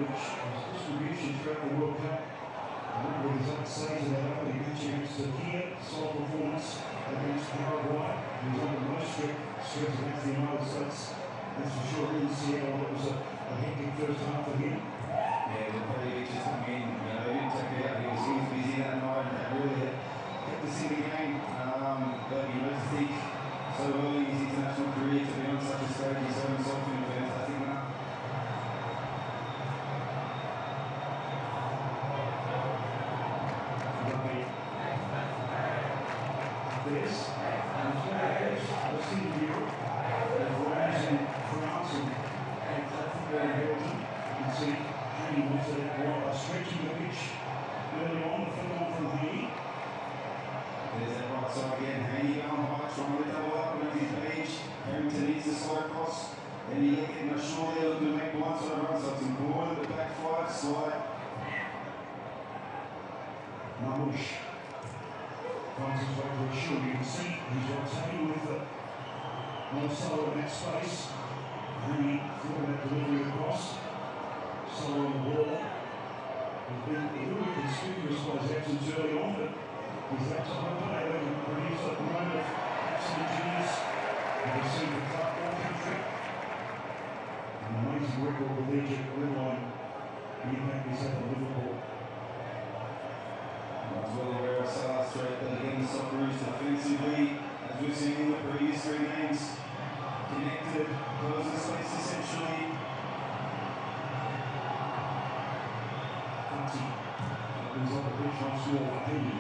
which his distribution throughout the World Cup. With his own saves in that opening match against Turkey, solid performance against Paraguay. He was under most strict against the United States. That's for sure. In Seattle, it was a hectic first half for him. Yeah, the very just, I mean, they didn't take it out. He was busy that night and really kept us in the game. But he knows the thing so early in his international career to be on such a stage. He's so himself in a fantastic manner. This and players I've seen in Europe, there's Rams in France and football in Belgium. You can see Haney was stretching the pitch early on, the flick on from Haney. There's that right side again, Haney going high, trying to double up on his page. Harrington needs to slide across. Then he getting a short there, looking to make blindside run, so it's important the back five slide. Mamush finds his way to a shoot. You can see he's rotating with the Solo in that space. Haney through that delivery across. Solo on the ball. He's been a little bit conspicuous by his absence early on, but he's that type of player that can produce a moment of absolute genius. And we've seen the club all country. An amazing record collegiate level on the impact he's had on Liverpool. As well aware of Salah's threat, but again the Socceroos defensively, as we've seen in the previous three games, connected, closing space essentially. Fati opens up the pitch once more for Haney.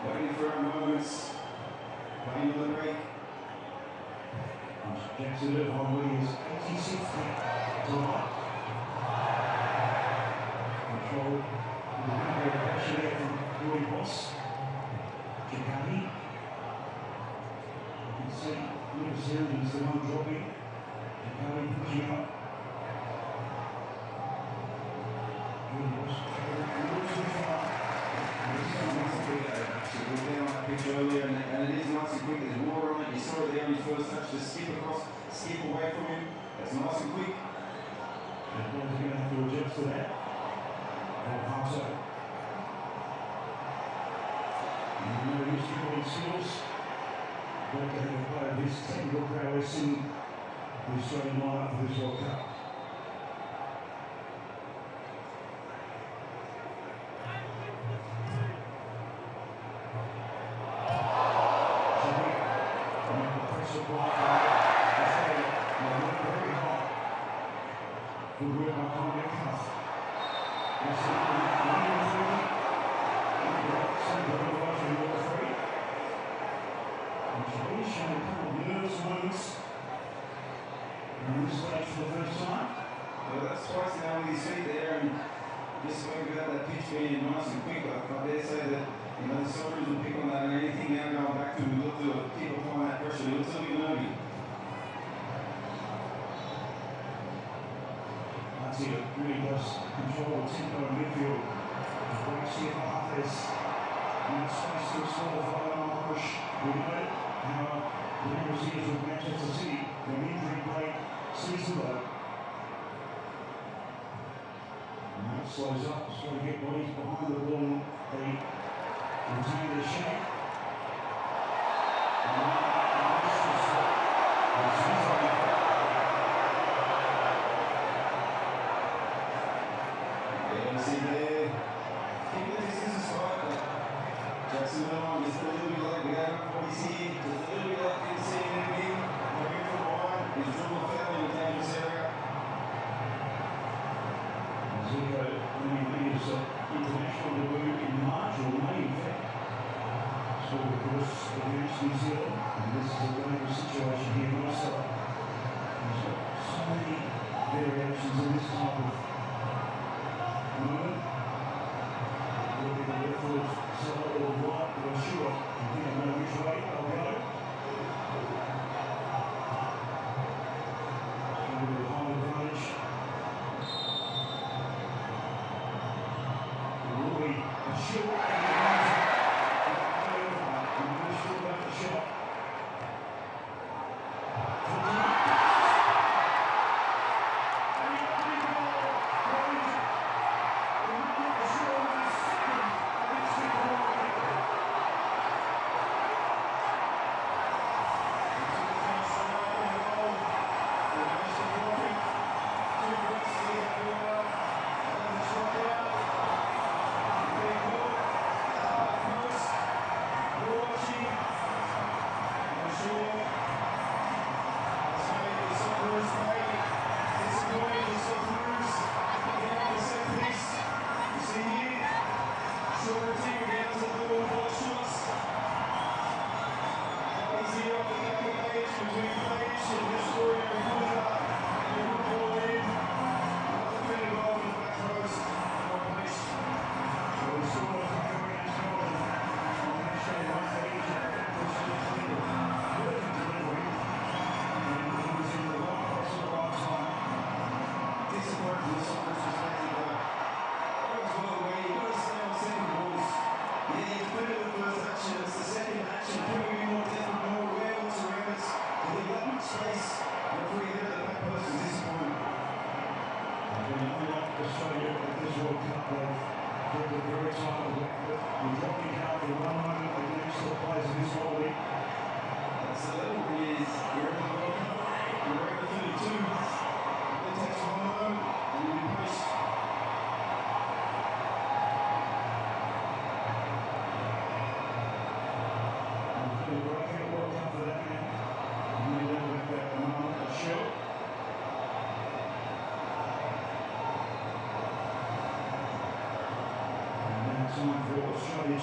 Waiting for our moments, playing on the break. Jackson Irvine Williams, 86th tonight. Control with the window of pressure there from Roy Boss. Chicani. You can see Lucas Herring is the one dropping. Chicani pushing up. Roy Boss trying to too far. We've been on that pitch earlier, and it is nice and quick. There's water on it. You saw it there on his first touch. Just skip across, skip away from him. That's nice and quick. And boys are going to have to adjust to that. Alfonso. And you know his dribbling skills. Great to have a player of his technical prowess in the Australian lineup for this World Cup. Good work by Conor Cuff. And he's shown a couple of nervous moments in this stage for the first time. Well, that's twice now with his feet there, and just spoke about that pitch being nice and quick. I dare say that the Socceroos will pick on that, and anything now going back to him, we'll look to keep applying that pressure. He'll still be nervy. It really does control the tempo in midfield. Breaks here for Hafez. And space to explore for Owen Irish. We know how the numbers here with Manchester City, an injury break season though. And that slows up, just trying to get bodies behind the ball. They retain their shape. Jackson Irvine just a little bit like we had before he's here, just a little bit like didn't see anything. Moving from behind, he's drawn a foul in the dangerous area. Zico winning his international debut in March or May, in fact. Scored of course against New Zealand, and this is a dangerous situation here also. There's got so many variations in this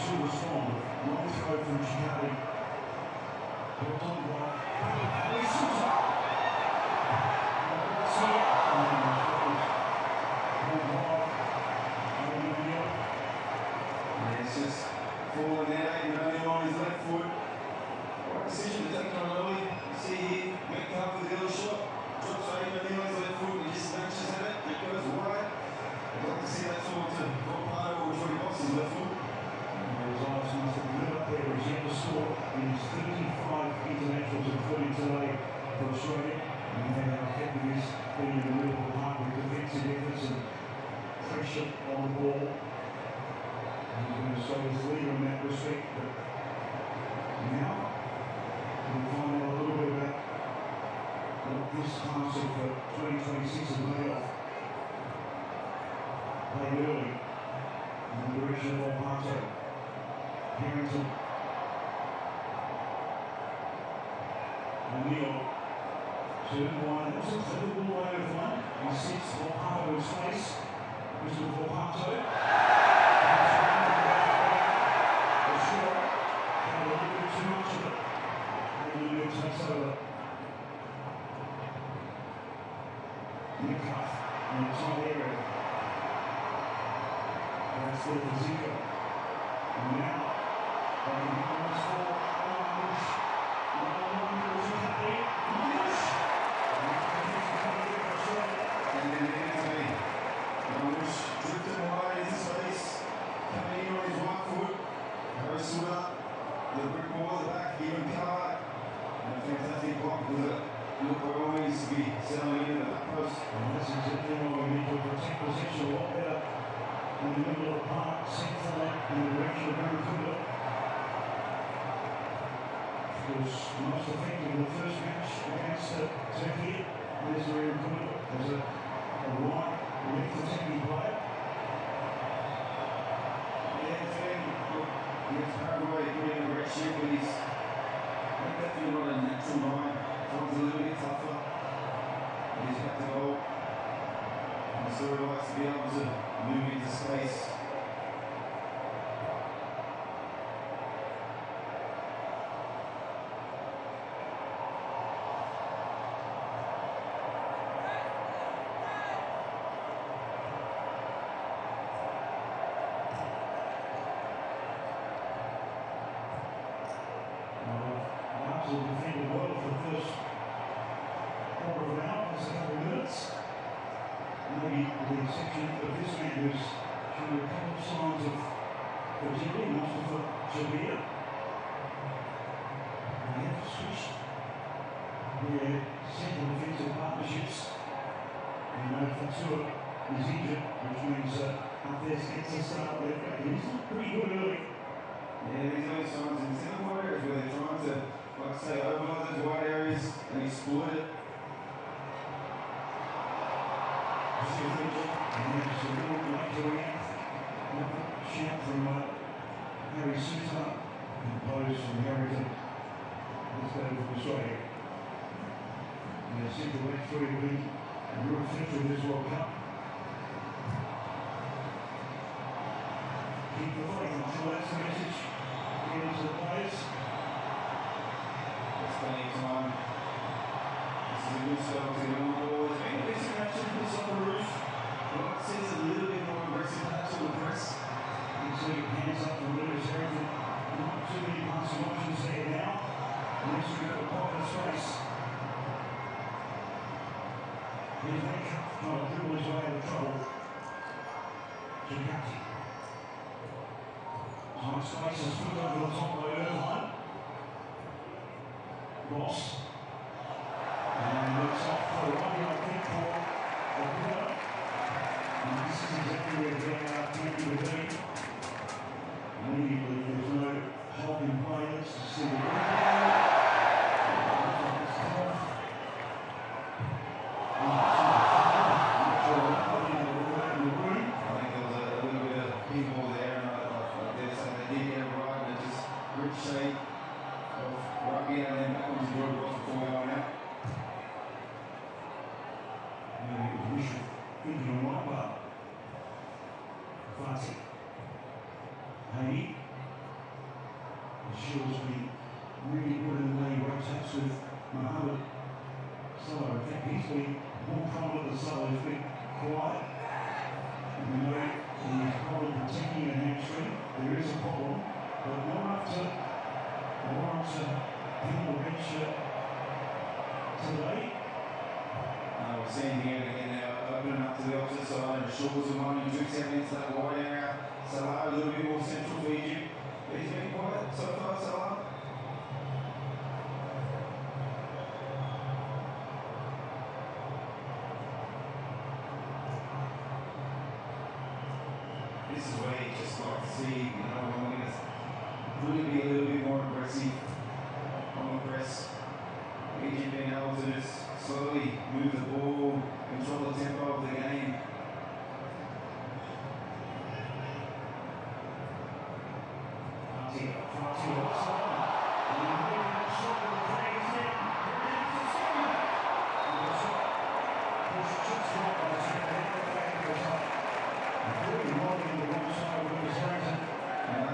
to respond. Long throw from Chicago. Built on by Harry Sousa. It's just falling there, you know, on his left foot. Right decision to take on early. You see here, Metcalf with the other shot. Drops over on his left foot and he just snatches at it. It goes wide. I'd like to see that sort to Volpato or Troy Boss's left foot. His eyes must have lit up there. He's yet to score in his 35 internationals, including today for Australia. And then how effective he is being in the Liverpool Park with defensive efforts and pressure on the ball. He's been Australia's leader in that respect. But now we'll find out a little bit about what this class of 2026 is made of. Played early in the direction of Volpato. Harrington. O'Neill. Two wide. That's a clever ball out of one. He sits Volpato's face. Mr. Volpato. A little bit too much of it. O'Neill takes over. Metcalf in the top area. That's there for Zico. And now, they can go on score. And then Anthony. Marsh drifted wide in his space. Coming in on his right foot. Harry Sousa. The brick ball at the back, even Carr. And a fantastic block with it. Look what always to be settling into the back post. And that's exactly why we need to protect possession a lot better in the middle of the park, central in the direction of Barracuda. It was most effective in the first match against Turkey. There's Barracuda as a right left attacking player. Yeah, against Paraguay, putting in a great shape, but he's definitely not a natural nine. Tom's a little bit tougher. But he's got to go. And so he likes to be able to move into space. Arsenal defended well for the first quarter of an hour, a couple of minutes. Maybe with the exception of this man who's showing a couple of signs of fatigue, Mustafa Jabir. They have switched their central defensive partnerships. And Fatua is injured, which means Hafez gets a start left back. He's looked pretty good early. Yeah, these early signs in centre wide areas where they're trying to, like I say, overload those wide areas and exploit it. And there's a little late to react. Shout from Harry Sousa and pose from Harrington. Let's go from Australia. And the central back three have been a real feature of this World Cup. Keep the fight, I'm sure that's the message. Get into the players. There's plenty of time. This is a good spell to get on the ball. There's been a decent action puts on the roof. But like I said, it's a little bit more aggressive perhaps on the press. You can see hands up from Lewis Harrington. Not too many passing options there now. And next we've got the pocket space. Here's Metcalf trying to dribble his way out of trouble. Gigatti. Tight space is put over the top by Irvine. Ross. And looks off for a rugby, I think, for O'Connor. And this is exactly where the team will be. Immediately, there's no holding play. Let's see the shape of rugby and then back onto Roy Ross Marcelo. I think he's been more prominent than Marcelo. He's been quiet. And we know he's probably protecting an hamstring. There is a problem, but not enough to warrant him on the bench today. We're seeing here again now, opening up to the opposite side, and Shaw's the one who drifts out into that wide area. Salah a little bit more central for Egypt. He's been quiet so far, Salah. This is where you just like to see, you know, when we're going to really be a little bit more aggressive on the press. Egypt being able to just slowly move the ball, control the tempo of the game.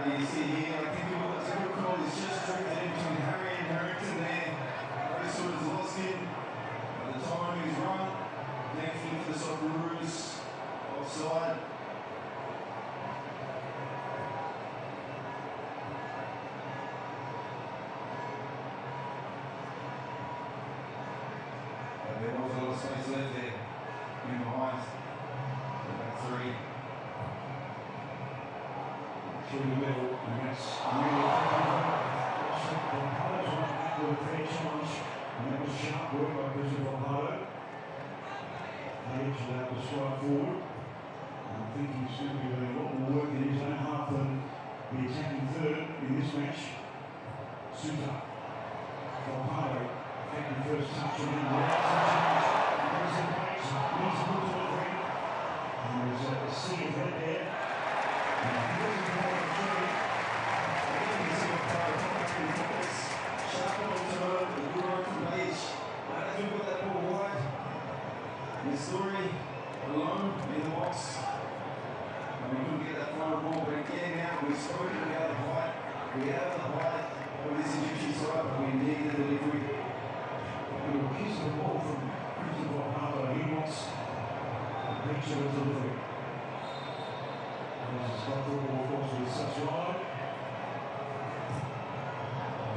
You see here, I think what the zero call is just drifted in between Harry and Harrington there. Harry sort of lost him. By the time he's run, thankfully for the Socceroos, offside. But there was a lot of space left there, in behind. Back three. Through the middle, and that's really Pompado's went back with a fair challenge, and that was sharp work by Brisbane Pompado. Age allowed to stride forward. And I think he's going to be doing a lot more work in his own half than the attacking third in this match. Suter, Pompado, taking the first touch on him. There's a place, needs to look to the ring. And there's a sea of red there. The story alone in the box. And we couldn't get that final ball, but again now we've spoken about the height. We have the height of this Egyptian side, but we need the delivery. He will kiss the ball from Brisbane Pompado. He wants a picture of delivery. There's a spot for the ball, of course, with such wide.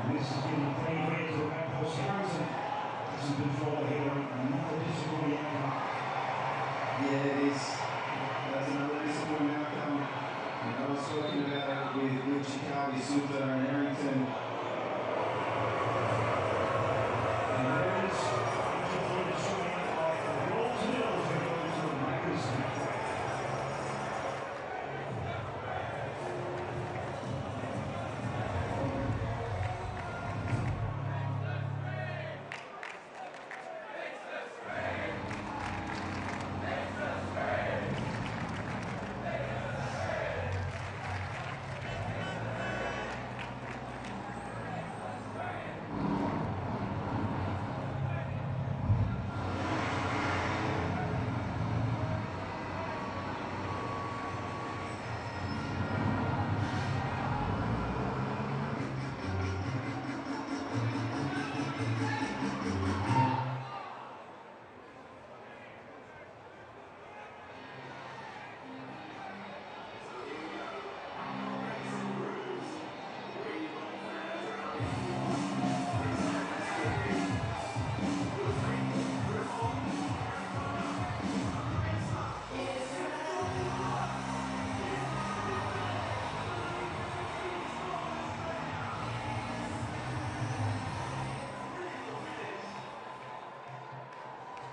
And this is getting played away to the back post. Harrison doesn't control the header. Another disappointing outcome. Yeah, it is. That's another disappointing outcome. And I was talking about it with Chikawi, Suter and Harrington. And there is Egypt going to show up the rolls and hills that go into the Lakers.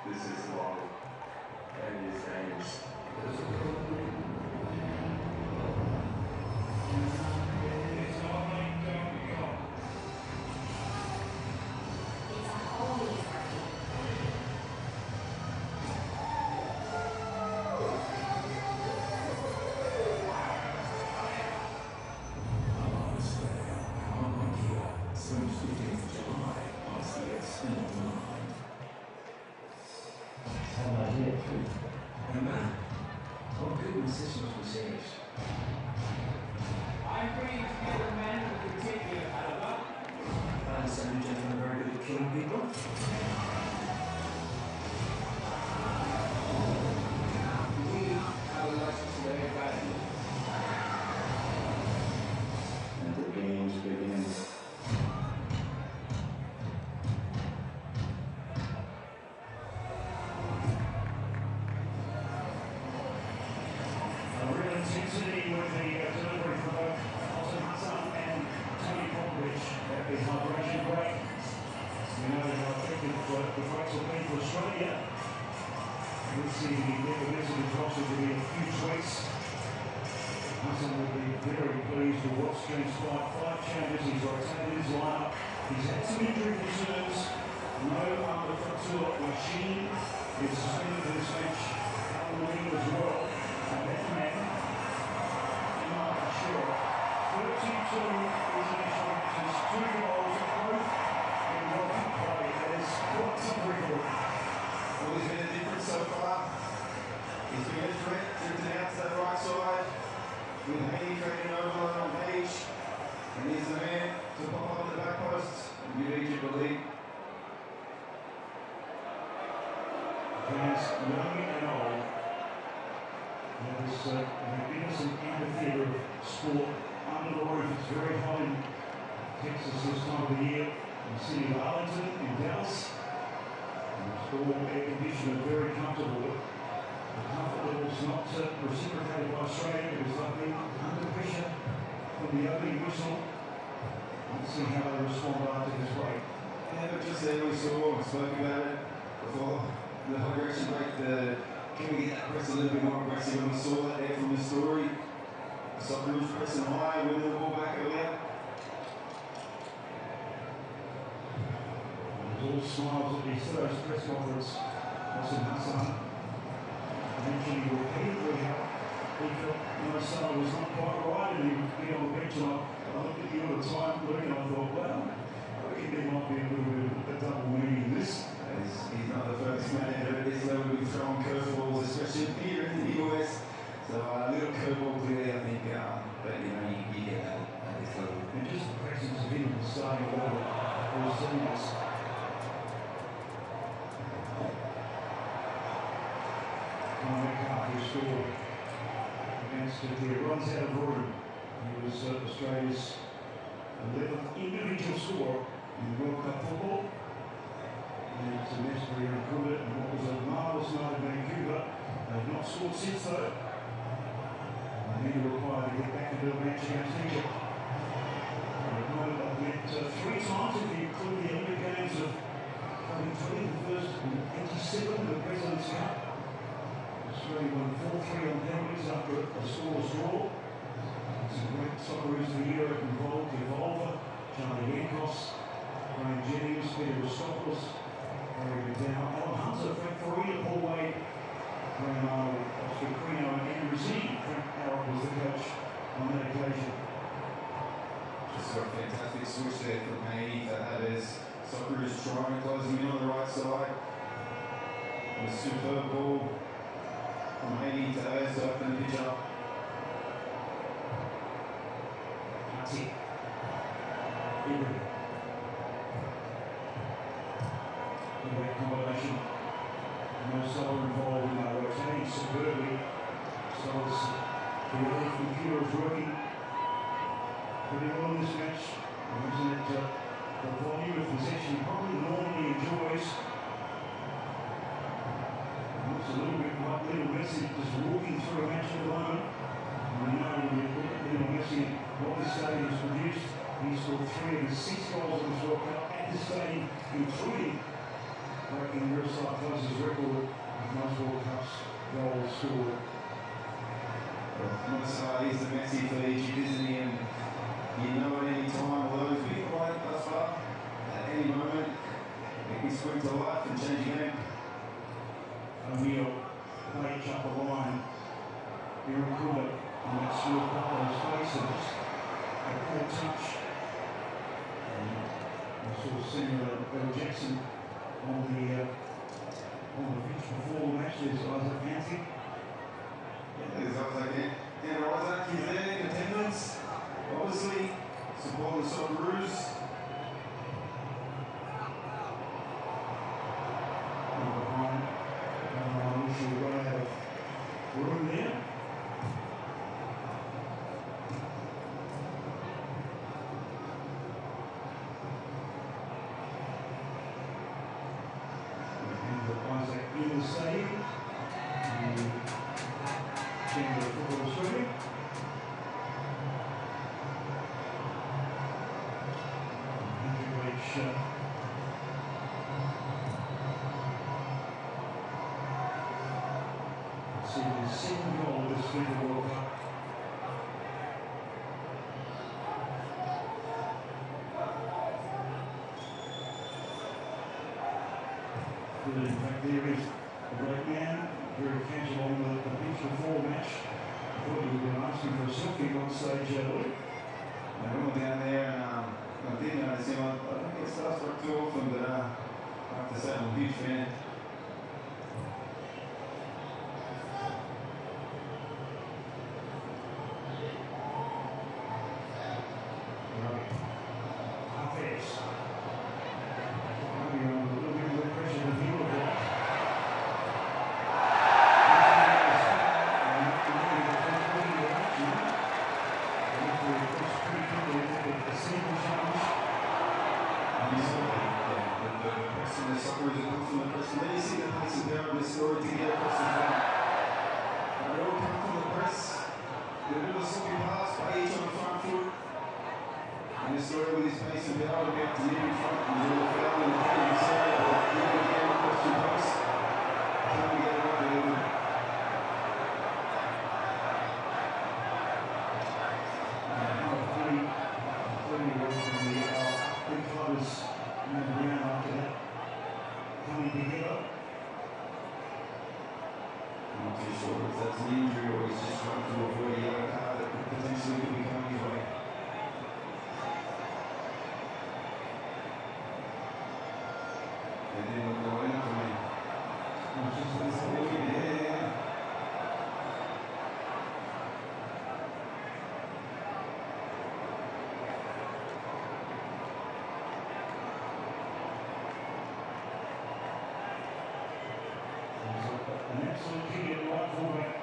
This is long and it is dangerous. It's not like don't go. It's a holy party. What goodness, this must be serious. I'm bringing together men in particular, however. I understand you gentlemen are very good at killing people. We'll see if the message drops it to be a few tweaks. Hassan will be very pleased with what's transpired. 5 changes, he's rotated his lineup. He's had some injury concerns. No under Fatul Machine is suspended for this match. Halloween as well. And that man, not sure. 32 international matches, 2 goals, both in World Cup play. That is quite some record. Well, he's been a difference so far. He's been a threat, drifting out to that right side. With Haney trading overload on Page. And he's the man to pop up the back post and give Egypt the lead. Fans, young and old, there was magnificent amphitheatre of sport under the roof. It's very hot in Texas this time of the year, in the city of Arlington, in Dallas. And it's all air conditioned, very comfortable. The comfort level's not reciprocated by Australia because they've been under pressure from the opening whistle. Let's see how they respond after this break. Yeah, but just there we saw and spoke about it before the hydration break. Can we get that press a little bit more aggressive? When we saw that there from the story, Socceroos pressing high, winning the ball back earlier. It was all smiles at his first press conference. Hassan mentioned repeatedly how he felt Marcelo was not quite right and he would be on the bench. And I looked at you at the time, looking, and I thought, wow, I reckon there might be a little bit of a double meaning in this. He's not the first man ever at this level to be throwing curveballs, especially here in the US. So a little curveball clearly, I think, but you know, you get that at this level. And just the presence of him starting level was serious. McCarthy scored against Turkey. Runs out of room. He was Australia's 11th individual scorer in World Cup football. And it's a mess for Vancouver, and what was a marvellous night in Vancouver. They've not scored since though. And then they're required to get back into a match against Egypt. They've met 3 times if you include the Olympic Games of 2020, the first in 87, the President's Cup. Australia won 4-3 on penalties after a scoreless draw. Some great Socceroos of the year involved: Evolver, Charlie Yankos, Graham Jennings, Peter Rostopoulos, Harry McDowell, Alan Hunter, Frank Farina, Paul Wade, Graham Arnold, Oscar Crino, and Andrew Z. Frank Arrow was the coach on that occasion. Just a fantastic switch there from Haney to have his Socceroos trying to close him in on the right side. And a superb ball from Haney to Ayers to open the pitch up. Hati. Ibrahim. Great combination. Marcelo involved in that rotating superbly. So the relief computer is working pretty well in this match. Wasn't it the volume of possession probably normally enjoys? Looks a little bit like Lionel Messi just walking through a match at the moment. And we know when you look at Lionel Messi and what this stadium has produced, he scored 3 of his 6 goals in this World Cup at this stadium, including breaking Miroslav Klose's record of most World Cups goals scored. Marcelo is the Messi for Egypt, isn't he? And you know at any time, although he's been quiet thus far, at any moment, he can spring to life and change the game. O'Neill, Page up the line. Irakuda on that small couple of spaces. A poor touch. And I saw Samuel L. Jackson on the pitch before the match. There's Isaac Anthony. Yeah, there's Isaac. And Isaac, he's there in attendance. Obviously, supporting the Socceroos. She'll run out of room there. And Isaac in the stadium. The Chamber of Football Australia. his second goal of this FIFA World Cup. But in fact, there is a great man, very casual on the pitch before the match. I thought you were going to ask him for a selfie on stage, Luke. I went down there and I did notice him. I don't get starstruck too often, but I have to say I'm a huge fan. An absolute kick at right fullback.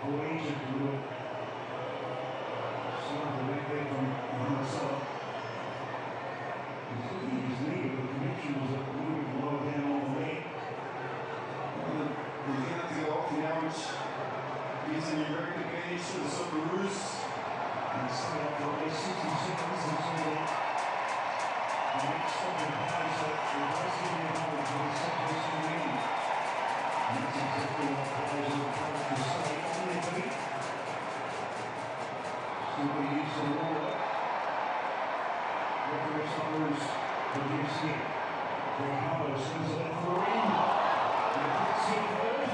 Collegiate to do it. Started back there from Minnesota. He's looking at his knee, but the connection was a little bit lower down on the leg. We're going to go off now, which gives an direct advantage to the Socceroos. And stay up for at least 60 seconds until the next stopping play, so we're basically going to go to the second meeting. And that's exactly what the players are trying to stay on their feet. Still be used to the water. Referee Socceroos reduce here. Greg Harlow swings it out for a ring. And the puts here third.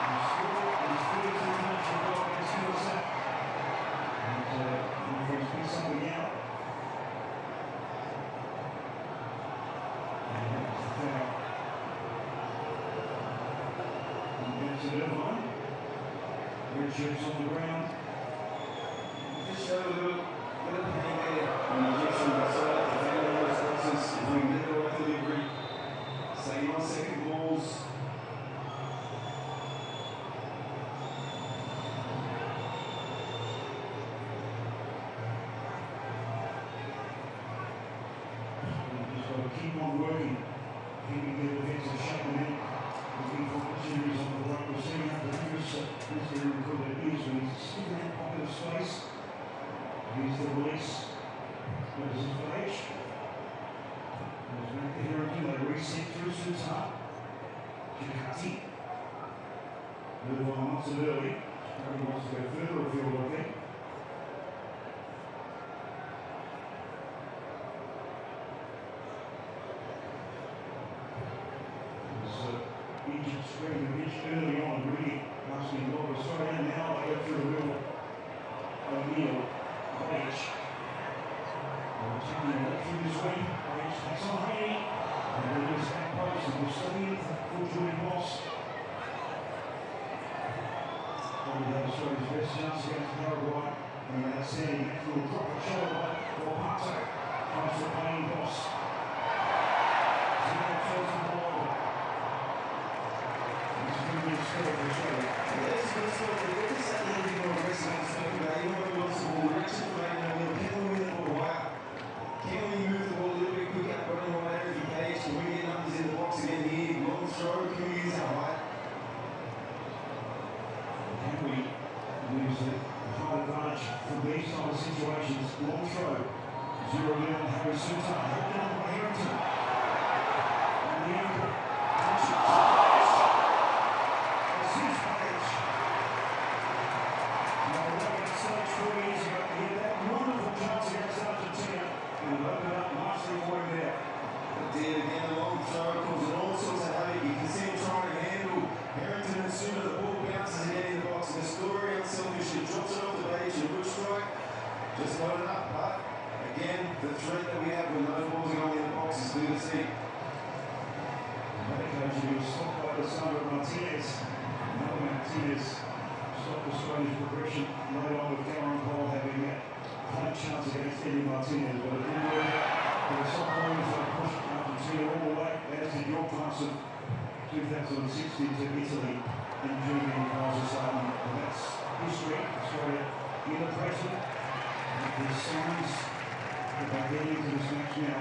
And scored his first international goal against USA. And referees pick something out. And that's the foul. To Irvine. Red shirts on the ground. Just showed a little bit of pain there on the ejection, but so that the family responses doing the right delivery. Same on second balls. Just got to keep on working, keeping the defensive shape and then looking for opportunities on the right. We're seeing out the fingers, this is really good at ease when he's still in that pocket of space. Here's the release. There's his page. There's back to Harrington, they reset through Sutar. Chikati. Irvine wants it early. Probably wants to go further afield, I think. Egypt spreading the pitch early on, really asking a lot of straight in now. They go through a real O'Neill, Page. Taking it through this way. Page takes on Haley. And then there's back post and we're studying it for Julian Moss. Probably had Australia's best chance against Paraguay. And an outstanding little drop of shoulder for Pato. Tries to play Boss. Zero tells the ball over. Can we move the ball a little bit quicker, but in one area, He was stopped by Alessandro Martinez. Another Martinez stopped Australia's progression right on with Cameron Cole having had a chance against Eddie Martinez, but it didn't work out. There were some points that pushed Argentina all the way, as did your class of 2016 to Italy in June in Kazakhstan. And that's history. Australia in the present. There's signs that they're getting into this match now.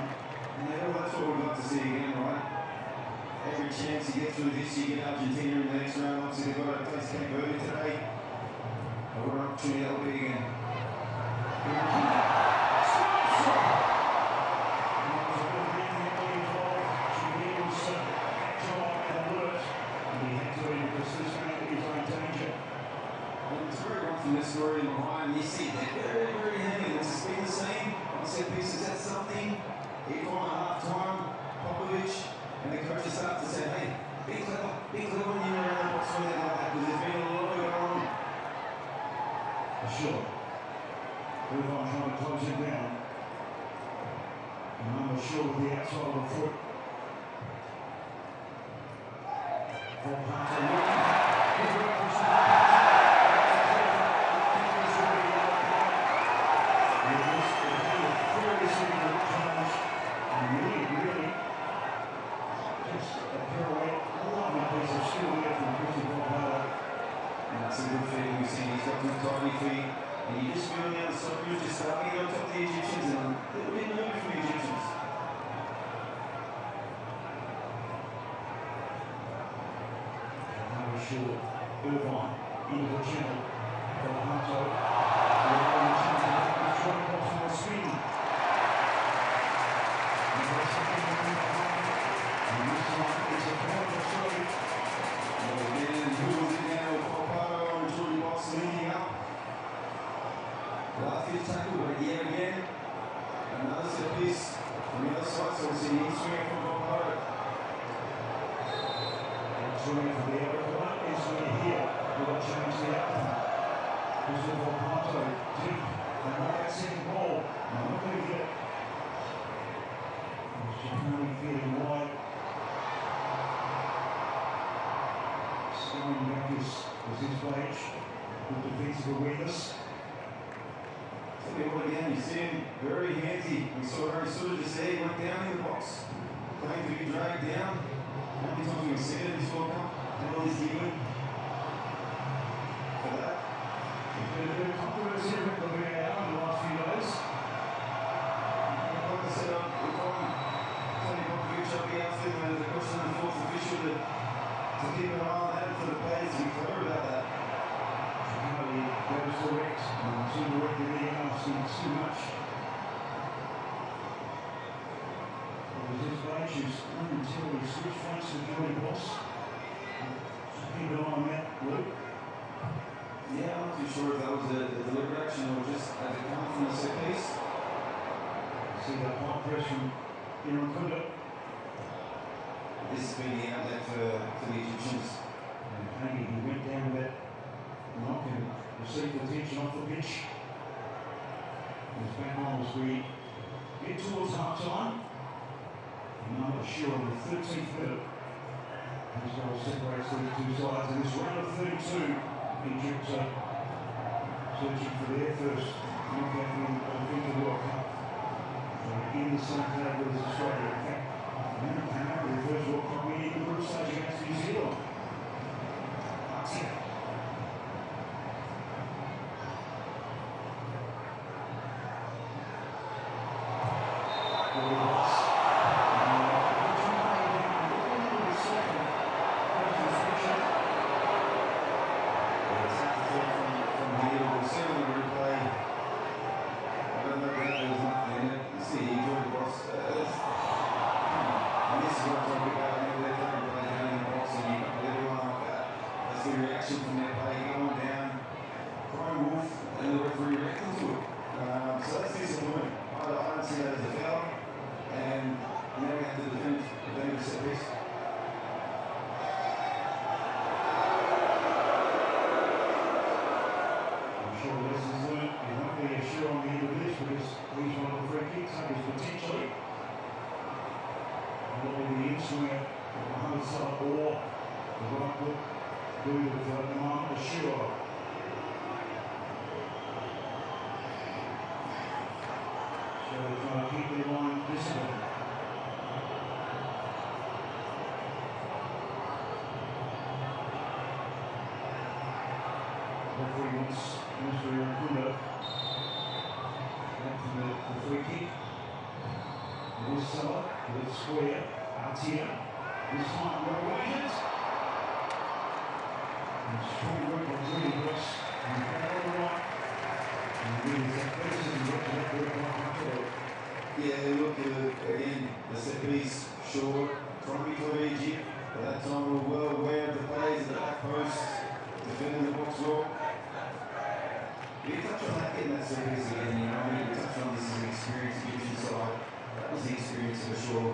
Yeah, well, that's what we'd like to see again, right? Every chance you get through this, you get Argentina in the next round. Obviously, they've got to face Cape Verde today. But what an opportunity that'll be again. It's very rough in this story in behind. You see, they're very, very heavy. This has been the same on set pieces. That's something. If on at half time, Popovic and the coaches start to say, hey, be clever when you're around the box when they're like that, because there's been a lot going on. For sure. Irvine trying to close it down. And I'm sure with the outside of the foot. That's a good feeling we've seen. He's got good tiny feet. And you just feel on the other side, you're just starting on top of the Egyptians and a little bit nervous from the Egyptians. Now sure. Irvine into the channel. Delhato. Trying to cross the screen. And this one is a corner straight. Again, who was in there with Popado and Jordy Box leading up. Last hit tackle, but yet again, another set piece on the other side, so we see the swing from Popado. Swinging for the other one is here. Will change the outcome. This is Popado deep. And not that second ball. Not going to get. Chicani feeling wide. Going back is his page. Good defensive awareness. Tell you what, again, you see him very handsy. We saw very sort of just there, he went down in the box, playing to be dragged down. How many times we've seen it in this World Cup? And all he's given for that. There's been a bit of controversy with the VAR in the last few days. Like I said, if I'm Tony Popovic, I'll be asking the question of the fourth official to keep an eye on that for the players to be clever about that. That was direct. Too direct in the asking too much. His page is until he switched fronts with Joey Boss. Keep an eye on that, Luke. Yeah, I'm not too sure if that was a deliberate action or just as it comes from the set piece. See that high press from Aaron Kunda. This has been the outlet for the Egyptians. And Haney, he went down with that knock and received attention off the pitch. He's back on as we get towards half time. And I'm not sure on the 13th minute. This goal separates these two sides in this round of 32. Egypt searching for their first knockout win of the FIFA World Cup. In the same category as Australia. In fact, America came out with their first World Cup win in the group stage against New Zealand. That's it. Potentially, the in-swinger Mohamed Salah or the right foot do with Iman Ashura. So they're trying to keep their line disciplined. Referee wants Mr. Irakundo back from the free kick. It is Salah with a square. Artia. This time Norwegians. And strong work on Julian Ross. And all right. And really is that person who got to that work right. Yeah, look, again, the set piece short, trying to Egypt. At that time, we were well aware of the plays at the back post, defending the box well. We touched on that getting that set piece again, you know, we touched on this as an experienced Egyptian side. That was the experience for sure.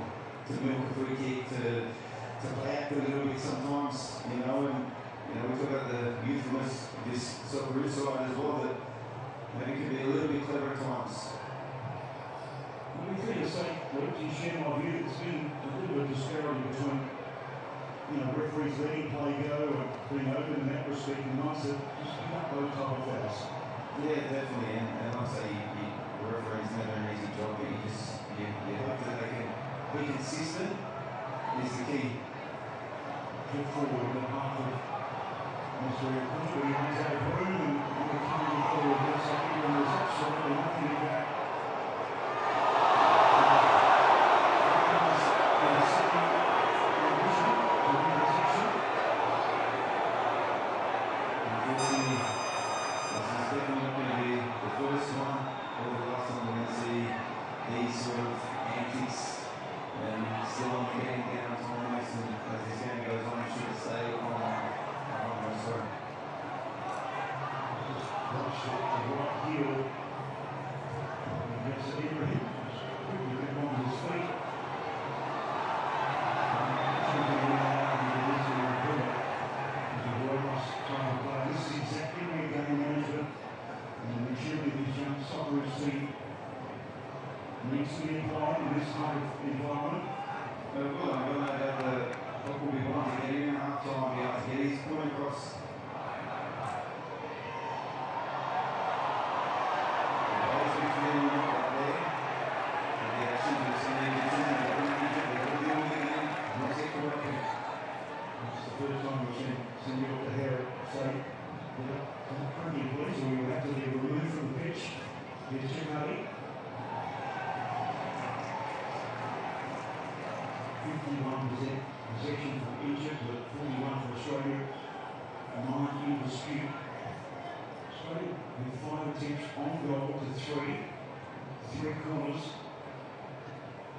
To milk a free kick, to play out a little bit sometimes, you know, and you know, we talk about the youthfulness of this Socceroos side as well, that maybe could be a little bit clever at times. Well, we feel the same, Luke, you share my view. There's been a little bit of disparity between, you know, referees letting play go and being open in that respect, and nights that just pick up those type of fouls. Yeah, definitely, and like I say, the referee's never an easy job, but you hope that they can be consistent is the key. Get forward in the half of Mr. Irakundo. He runs out of room and we're coming forward. Looks like everyone was absolutely nothing in that. Needs to be applied in this kind of environment. Well, I don't know that the puck will be wanting to get in half time, be able to get his point across. The ball's been feeling right there. And the action is sending it in, and they're going to deal with it again. What's it for? It's the first time we've seen Cindy up the hair say, currently please, we will have to be removed from the pitch. Here's Jim Hardy. 51% possession for Egypt, but 41 for Australia. 9 in dispute. Australia with 5 attempts on goal to 3 corners.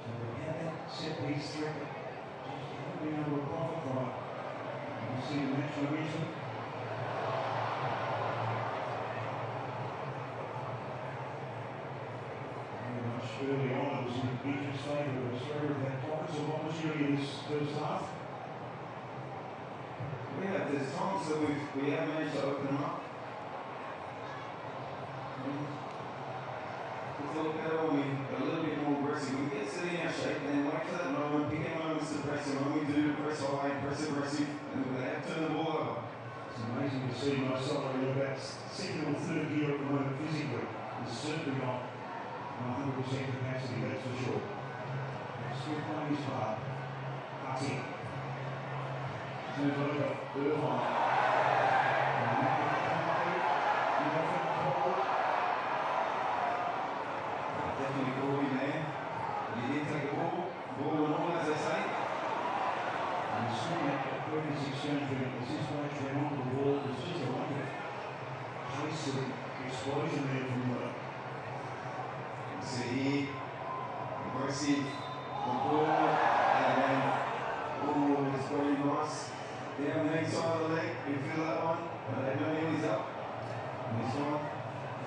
So they had that set piece threat, just haven't been able to profit from it. You can see the match momentum. Very much early on, it was in Egypt's favour, but Australia had pockets of opportunity in this first half. Yeah, there's times that we have managed to open them up. It's a little better when we're a little bit more aggressive. We get sitting in our shape and then wait for that moment, pick our moments to press, and when we do, press high, press aggressive, and they have to turn the ball over. It's amazing to see myself in about second or third gear at the moment physically. It's certainly not 100% capacity, that's for sure. Still playing his part. Artie. Turns over. Irvine. Definitely call him there. He did take a ball and all, as they say. And seeing that previous exchange when this match went onto the ball, there's just a lack of pace and explosion there from see here, aggressive, the ball, and then, oh, it's very nice. Down the inside of the leg, you feel that one, but they know he's up. And this one.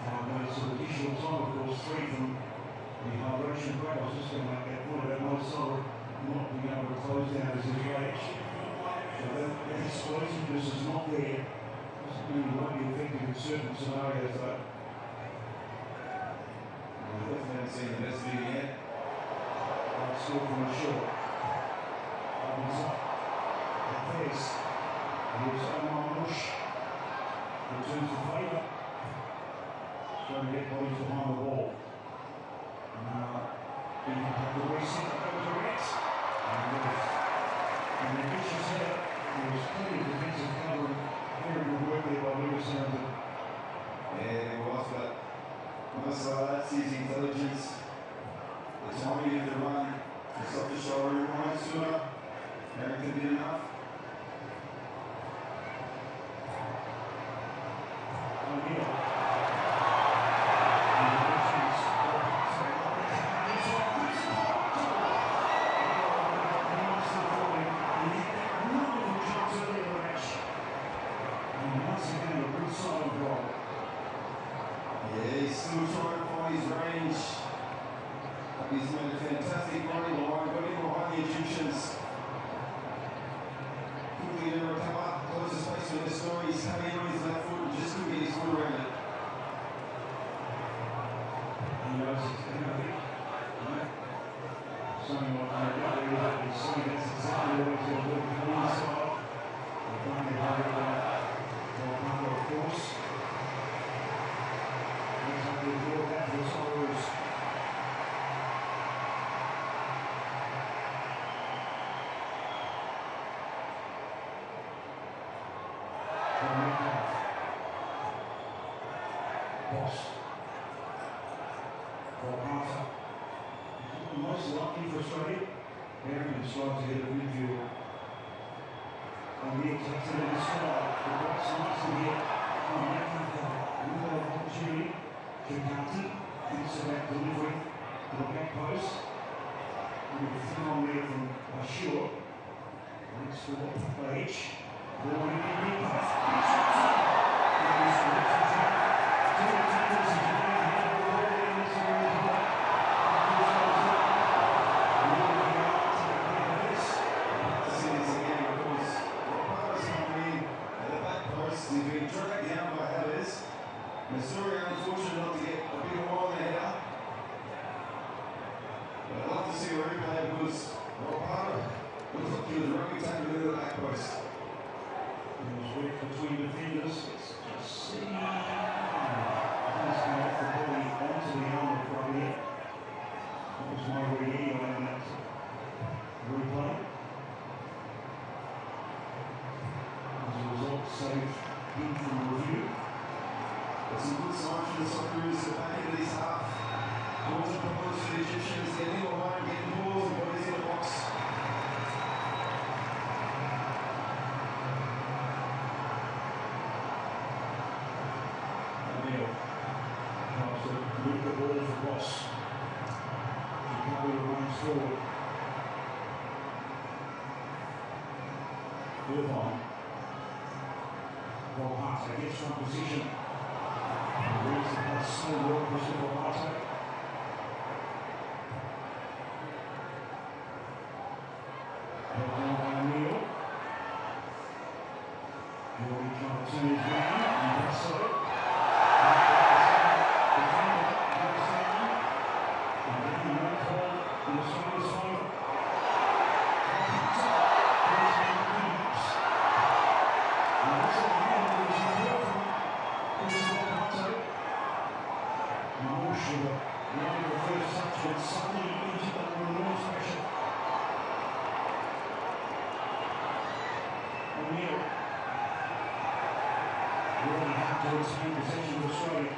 5 minutes of additional time, of course, 3 from the hydration break. I was just going to make that point about Marcelo not being able to close down as his age. So that explosiveness is not there. Doesn't mean he won't be effective in certain scenarios, though. I definitely haven't seen the best view yet. Still from a short. Opens up. the reset, go direct. And the vicious header. There was plenty of defensive cover and very good work there by Lewis Hamilton. Yeah, it was, but most of that's his intelligence. The timing of the run, just off the shoulder, right sooner. Harrington did enough. O'Neill. Yeah, he's still trying to find his range. He's made a fantastic running line, got in behind the Egyptians. Quickly to recover, close the space with the story. He's coming on his left foot and just couldn't get his foot around it. He knows it's going to be. Something like that, he's saying that's exactly what he's going to do. The inside. They're going to hurry that. Of course. Let's have the ball back to the Scorers. Boss. Volpata. Most lucky for Australia. Harrington strives ahead of midfield. O'Neill takes it in the stride. The box nice to get. Window of opportunity. Chants thinks about delivery to the back post. A little thing on there from Ashur. Next for Page. Ball in the big pass. He's been dragged down by Harris. Missouri unfortunate not to get a bit more on the header. But I'd love to see a replay because Volpata looks like he was rugby tackling into the back post. It was work between defenders. Let's just see. He's going off the body onto the arm of Rugby. That was my reading on that replay. As a result, saved him from review. But some good signs from the Socceroos at the back end of this half. Calls and problems for the Egyptians, getting in line, getting balls and bodies in the box. O'Neill tries to move the ball for Boss. Chicago runs forward. Irvine. Volpata gets from position. Reads the pass so well, Christian Volpata. Held down by O'Neill. He'll be trying to turn his round, and that's so. Defender goes down. And then the no call in the Australia's favour. Volpata goes down the cleanups. And that's all the hand that was involved from Christian Volpata. Marsh with the end of the first touch, and suddenly Egypt under enormous pressure. O'Neill really had to retain possession of Australia.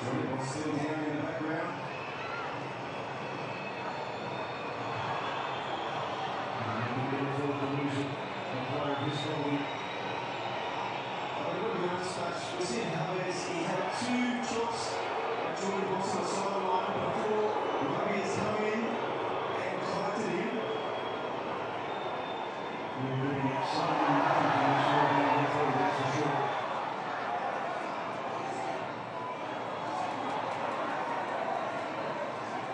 Jordan still down in the background. And he can afford to lose it. A player of his quality. I've got to be honest, we're seeing Harris. He had two shots at Jordan Boss on the sideline before Rugby has come in and collected him. We're really exciting nothing from this world now, that's for sure.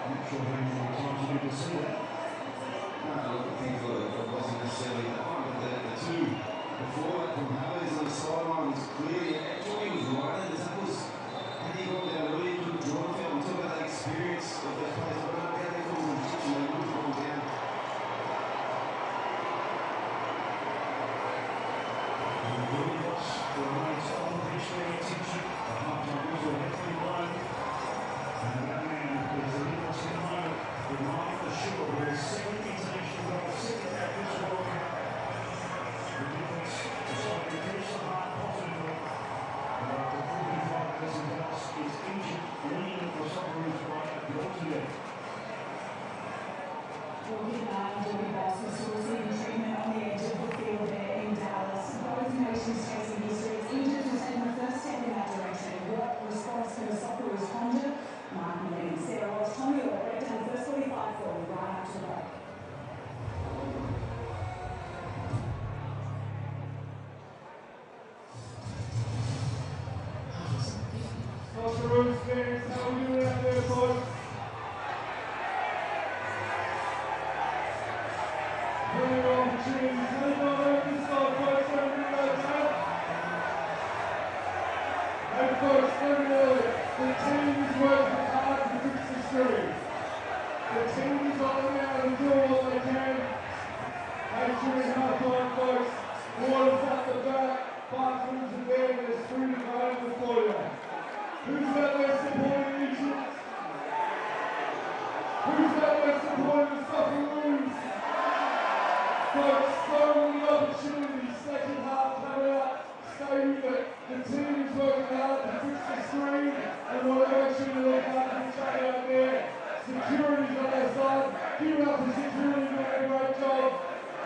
Not sure how many more times you need to see that. No, look, I think it wasn't necessarily that one, but the two before that from Harris on the sideline was clearly, actually he was right in the tackles. Had he gone down really good draw field and talk about that experience of those players, but I don't know how they call them Egyptian, they would have gone down. And the Bulldogs remains on the pitch for N18G. The half-time whistle has been blown. And that man is the Nicholas Plenty of opportunities. 25 over this side, folks. Don't reload that. And folks, let me know it. The team is working hard to fix the screen. The team is on it now and do all they can. During half-time, folks, water's at the back, bathrooms are there, there's food available for you. Who's out there supporting the Egypt? Who's out there supporting the Socceroos? Folks, so many opportunities, second half coming up, stay with it. The team is working hard to fix the screen, and whatever opportunity they have to stay out there. Security's on their side, give it up for security, doing a great job.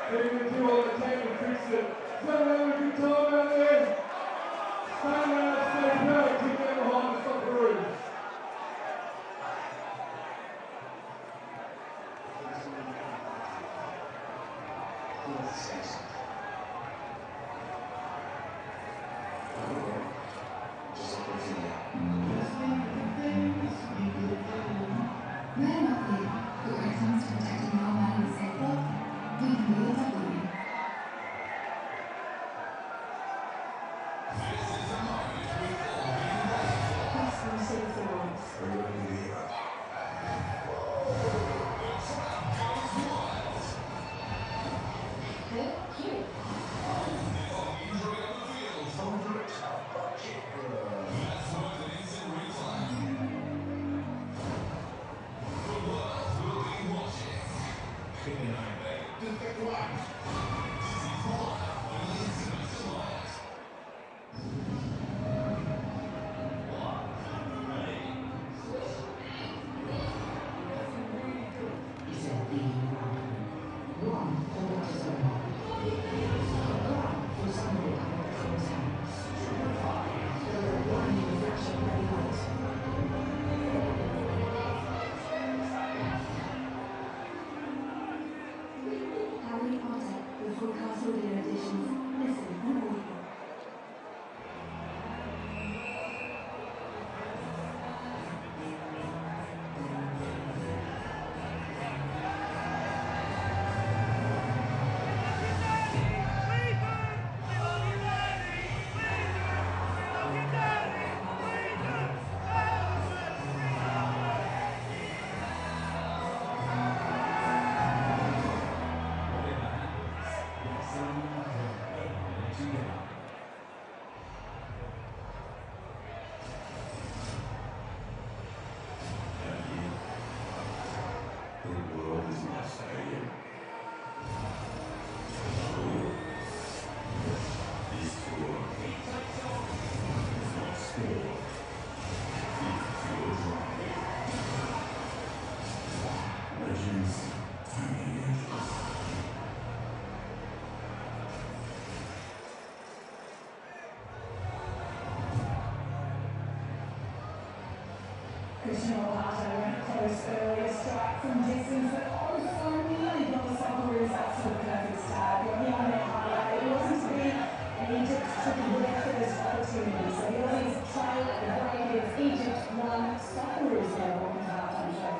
They're going to do all they can to fix it. Is everyone having a good time out there? Stand around, stay proud, keep them behind the Socceroos. Cristiano Ronaldo went close earlier, strike from distance, but oh so nearly got the Socceroos that sort of perfect start. Got the on their highlight. It wasn't to be, and Egypt took their first opportunity. So the Aussies trail at the break. It's Egypt 1, Socceroos 0. Welcome to halftime show.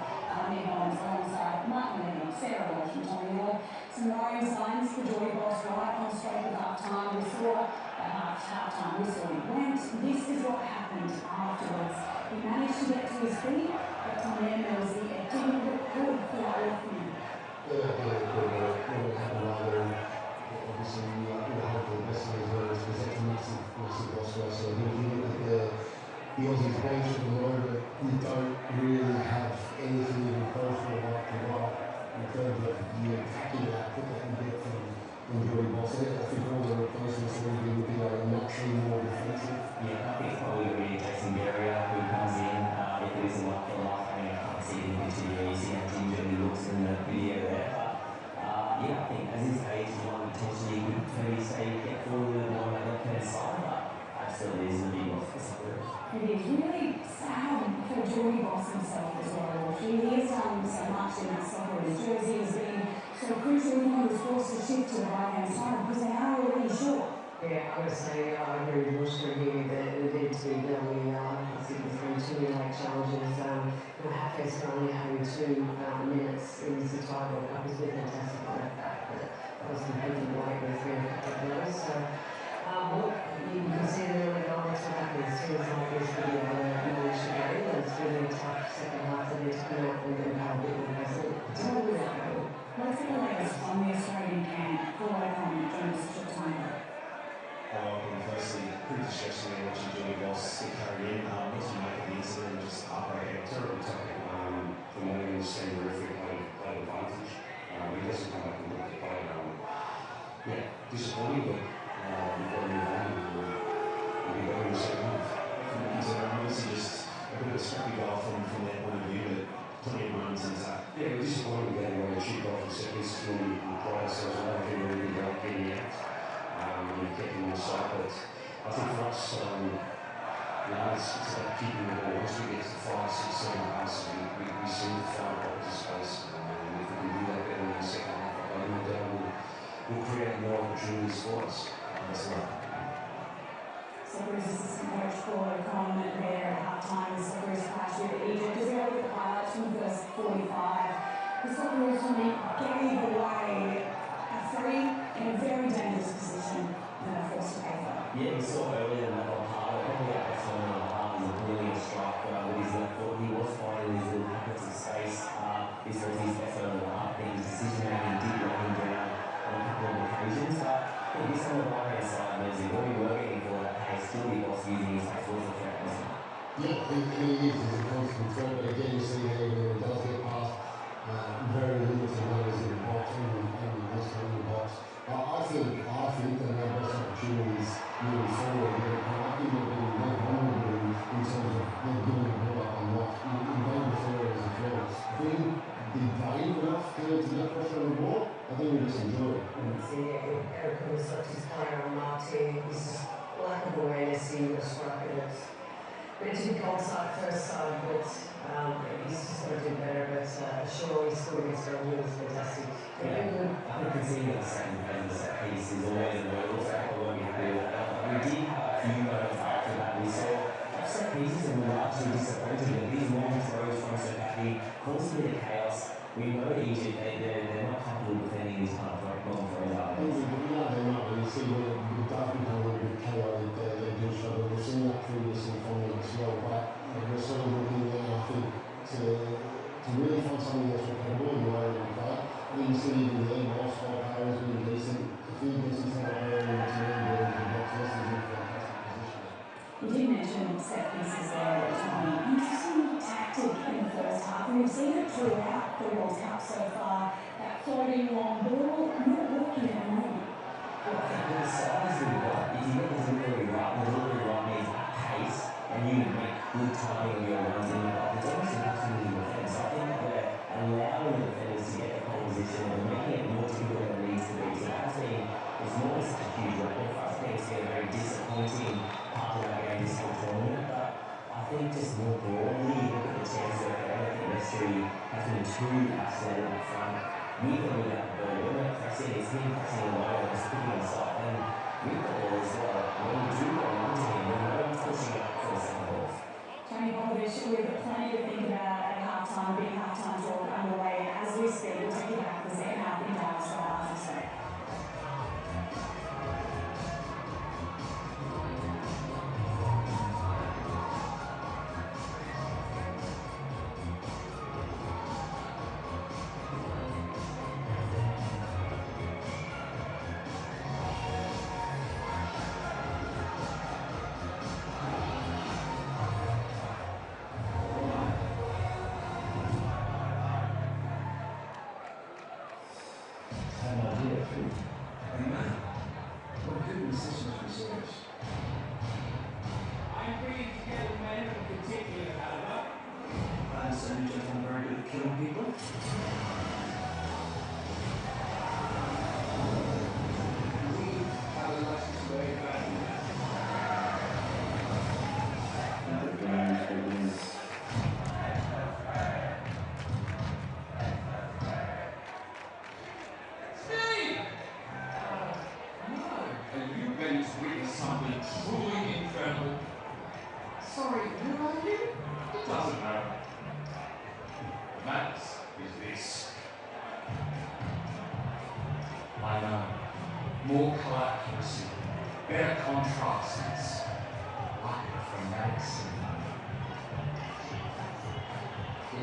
Nick Owens alongside Martin Levy, Sarah Walsh and Tommy Ward. Some worrying signs for Geordie Boss right on straight at halftime. We saw at halftime whistle went. This is what happened afterwards. He managed to get to his feet, but on the end there was it didn't look good for that left wing. Obviously, we hope for the best of his words because that's a massive loss for us. So when you look at the Aussies bench at the moment, we don't really have anything even close to like to right in terms of the attacking output that we get from Geordie Boss. I think all the replacements that we do would be naturally more defensive. Yeah, I think it's probably going to be Jason Guerrier who comes in. If it isn't like for life, I mean, I can't see him particularly. You see how ginger he looks in the video there. But yeah, I think as his age, one potentially could maybe say get forward more on that left-hand side. But absolutely, is a big loss for Socceroos. It is really sad for Geordie Boss himself as well. He has done so much in that Socceroos jersey. Has been so crucial when he was forced to shift to the right-hand side because they are already short. Yeah, I would say I agree with Bushra here that it needed to be done. I think there's been too many late challenges. Hafez only having 2 minutes in this entire World Cup has been fantastic for that fact. on the Australian camp for Icon during this short time? Firstly, pretty distressing watching Jimmy Boss get carried in. What's he make of the incident? Just heartbreaking, terrible tackle. For me, the same referee played advantage. He doesn't come back and look at the play. Yeah, disappointing, but we've got to move on. We'll be better in the second half. He's obviously just a bit of a scrappy guy from their point of view, but plenty of runs and that. Yeah, we're disappointed with that way to shoot off the set piece when we pride ourselves on that. We're really good at getting out. We've kept him on side, but I think for us, it's about keeping the ball. Once we get to 5, 6, 7 passes, we seem to find pockets of space. And if we can do that better in the second half, I don't know that we'll create more opportunities for us. That's right. Socceroos assistant coach Paul O'Connor there at half-time. The Socceroos clash with Egypt. As we have the highlights from the first 45, the Socceroos gave away a free in a very dangerous position and are forced to pay for. Yeah, we saw earlier in that part, probably our best one in the half was a brilliant strike with his left foot. He was finding these little pockets of space. This was his best one in the half. His decision making did let him down on a couple of occasions, but this on the right-hand side means that when we were getting for that pace, still he was using his pace was a threat, wasn't it? Yeah, he is. He's a constant threat, but again, you see how when he does get past, very limited numbers in the box, and this in the box. I think that our best opportunities moving forward, I think they're being more vulnerable in terms of them giving the ball up a lot in dangerous areas as well. Being brave enough to get pressure on the ball, I think we just enjoy it. See, Eric was such his player on Martin, his lack of awareness, he was striking it. But to be cold side first side, but he's just going to do better. But sure, he's still against our rules, fantastic. Yeah, I think conceding the second phase of the set piece is always a hurdle, so I won't be happy with that. We did have a few moments after that. We saw set pieces and we were largely disappointed that these long throws from Sakati caused a bit of chaos. We know Egypt, they're not comfortable defending these kind of long throws out there. No, they're not. You see, it does become a little bit chaotic. They do struggle. We've seen that previously from them as well, but we're sort of looking now, I think, to really find something that's repetible in the way that we play. You see even there, most of our players being decent. A few decent from our own team, but the box list is in a fantastic position. You did mention set pieces there, Tommy. Interesting tactic in the first half, and we've seen it throughout the World Cup so far. That floating long ball, not working at the moment. Well, I think with the size that we've got, if you get the delivery right means at pace, and you make good timing of your runs in the box, it's almost impossible to defend. So I think that we're allowing the defenders to get the pole position and making it more difficult than it needs to be. So that's been, it's not such a huge weapon for us. I think it's been a very disappointing part of our game this whole tournament, but I think just more broadly, you look at the chances of I don't think necessarily has been too isolated up front. With and without the ball, when we're pressing, it's him pressing alone and just picking us up. And with the ball as well, when we do go onto him, we're not pushing up for the second ball. Tony Popovich, we've got plenty to think about at half-time, big half-time talk underway. As we speak, we'll take you back to the second half in Dallas right after this break. I'm bringing together men of particular caliber. So you just want very good at killing people? We have a license to very value. Steve! No. Have you been to witness something truly incredible? Sorry, who are you? It doesn't matter. What matters is this. I know. More colour accuracy, better contrasts, like it from Madison.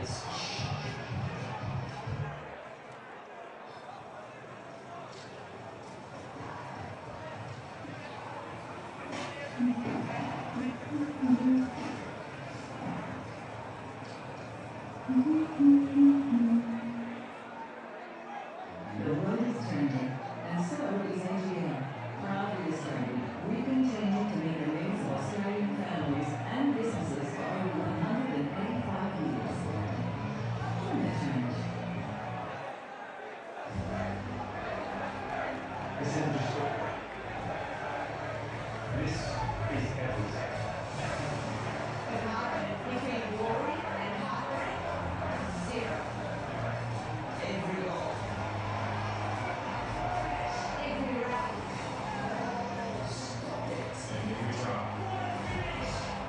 It's The world is changing, and so is AGM. Proudly Australian, we've been changing to meet the needs of Australian families and businesses for over 185 years. Join the change. This is interesting. This is everything. The margin between glory and heartbreak, zero. Every goal. Every round. It's every try.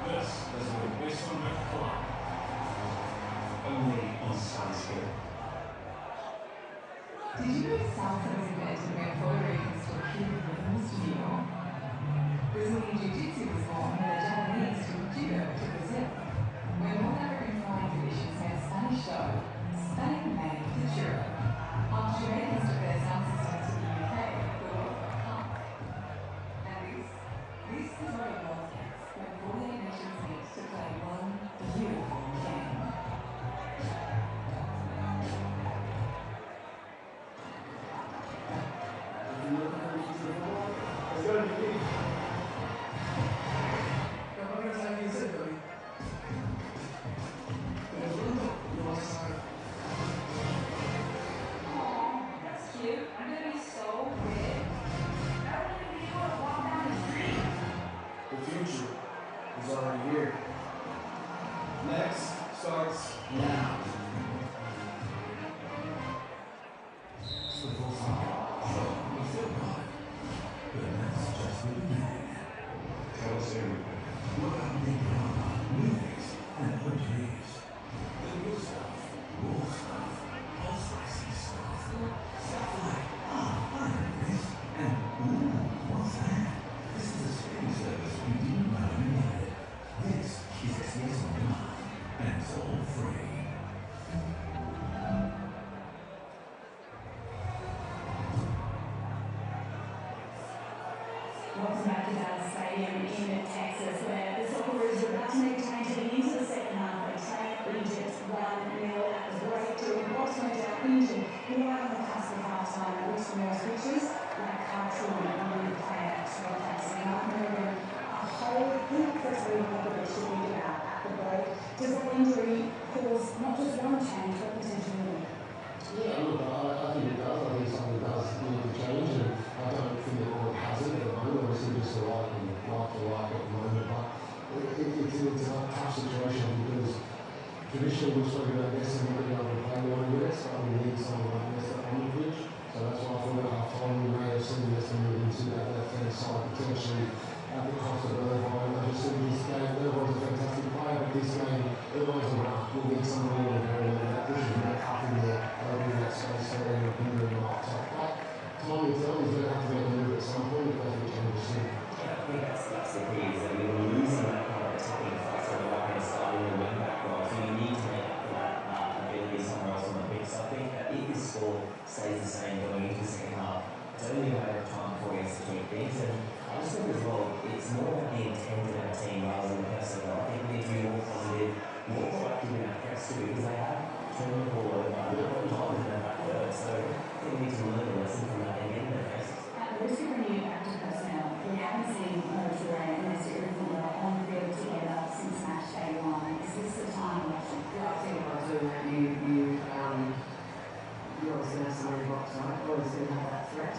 This is the best on the club. Only on Sun Sport. Did you know salsa was invented when Puerto Ricans took Cuban rhythms to New York? Brazilian Jiu-Jitsu was born when the Japanese took judo to Brazil. When North African flying traditions met Spanish dough, Spain made the churro. After Jamaicans took their sound systems to the UK, the World Cup. And this is what it was when 48 nations meet to play one beautiful game. That's cute. I'm gonna be so big. I don't even be able to walk down the street. The future is already here. Next starts now. Football side. So, we feel good. But that's just the beginning. Tell us everything. What about big drama, movies, and OGs? The good stuff, raw stuff, all spicy stuff. Stuff like, I heard this, and ooh, what's that? This is a streaming service we didn't know we needed. This is SBS On Demand, and it's all free. Welcome back to Dallas Stadium in Texas, where the Socceroos are about to make change heading into the second half. They trail Egypt 1-0 at the break. Jordan Box went down injured right on the cusp of half-time. It looks from those pictures like Cartoon new player Trent Jackson. Mark Morgan, a whole heap that's really what they should think about at the break. Does that injury cause not just one change, but potentially more? Yeah, look, I think it does. I think something does need to change, and I don't think it all has it at the moment. Obviously, just a like for like at the moment, but it's a tough situation because traditionally we've spoken about Messi not being able to play the one minutes, but we need someone like Messi on the pitch. So that's why I thought at half time we may have seen Messi move into that left-hand side potentially at the cost of Irvine. I just think this game, Irvine's a fantastic player, but this game, Irvine's a rough. We'll need somebody on the very end that pushes back up in there, opening that space for him and putting him off top. But time will tell, he's going to have to make a move at some point if they can change soon. Yeah, I think that's the key, is that we were losing that kind of attacking thrust on the right hand side in the wing back role, so you need to make up for that ability somewhere else on the pitch. So I think that if this score stays the same going into the second half, it's only a matter of time before we execute things. And I just think as well, it's more about the intent of our team rather than the personnel. I think we need to be more positive, more proactive in our press too, because they have turned the ball over a lot of times in their back third. So I think we need to learn a lesson from that and get in their faces. At the risk of bringing it back to personnel, we haven't seen Motorway and Mr. Irvine on the field together since match day one. Is this the time? Yeah, I think by doing that, you obviously have somebody box, right? You're always going to have that threat.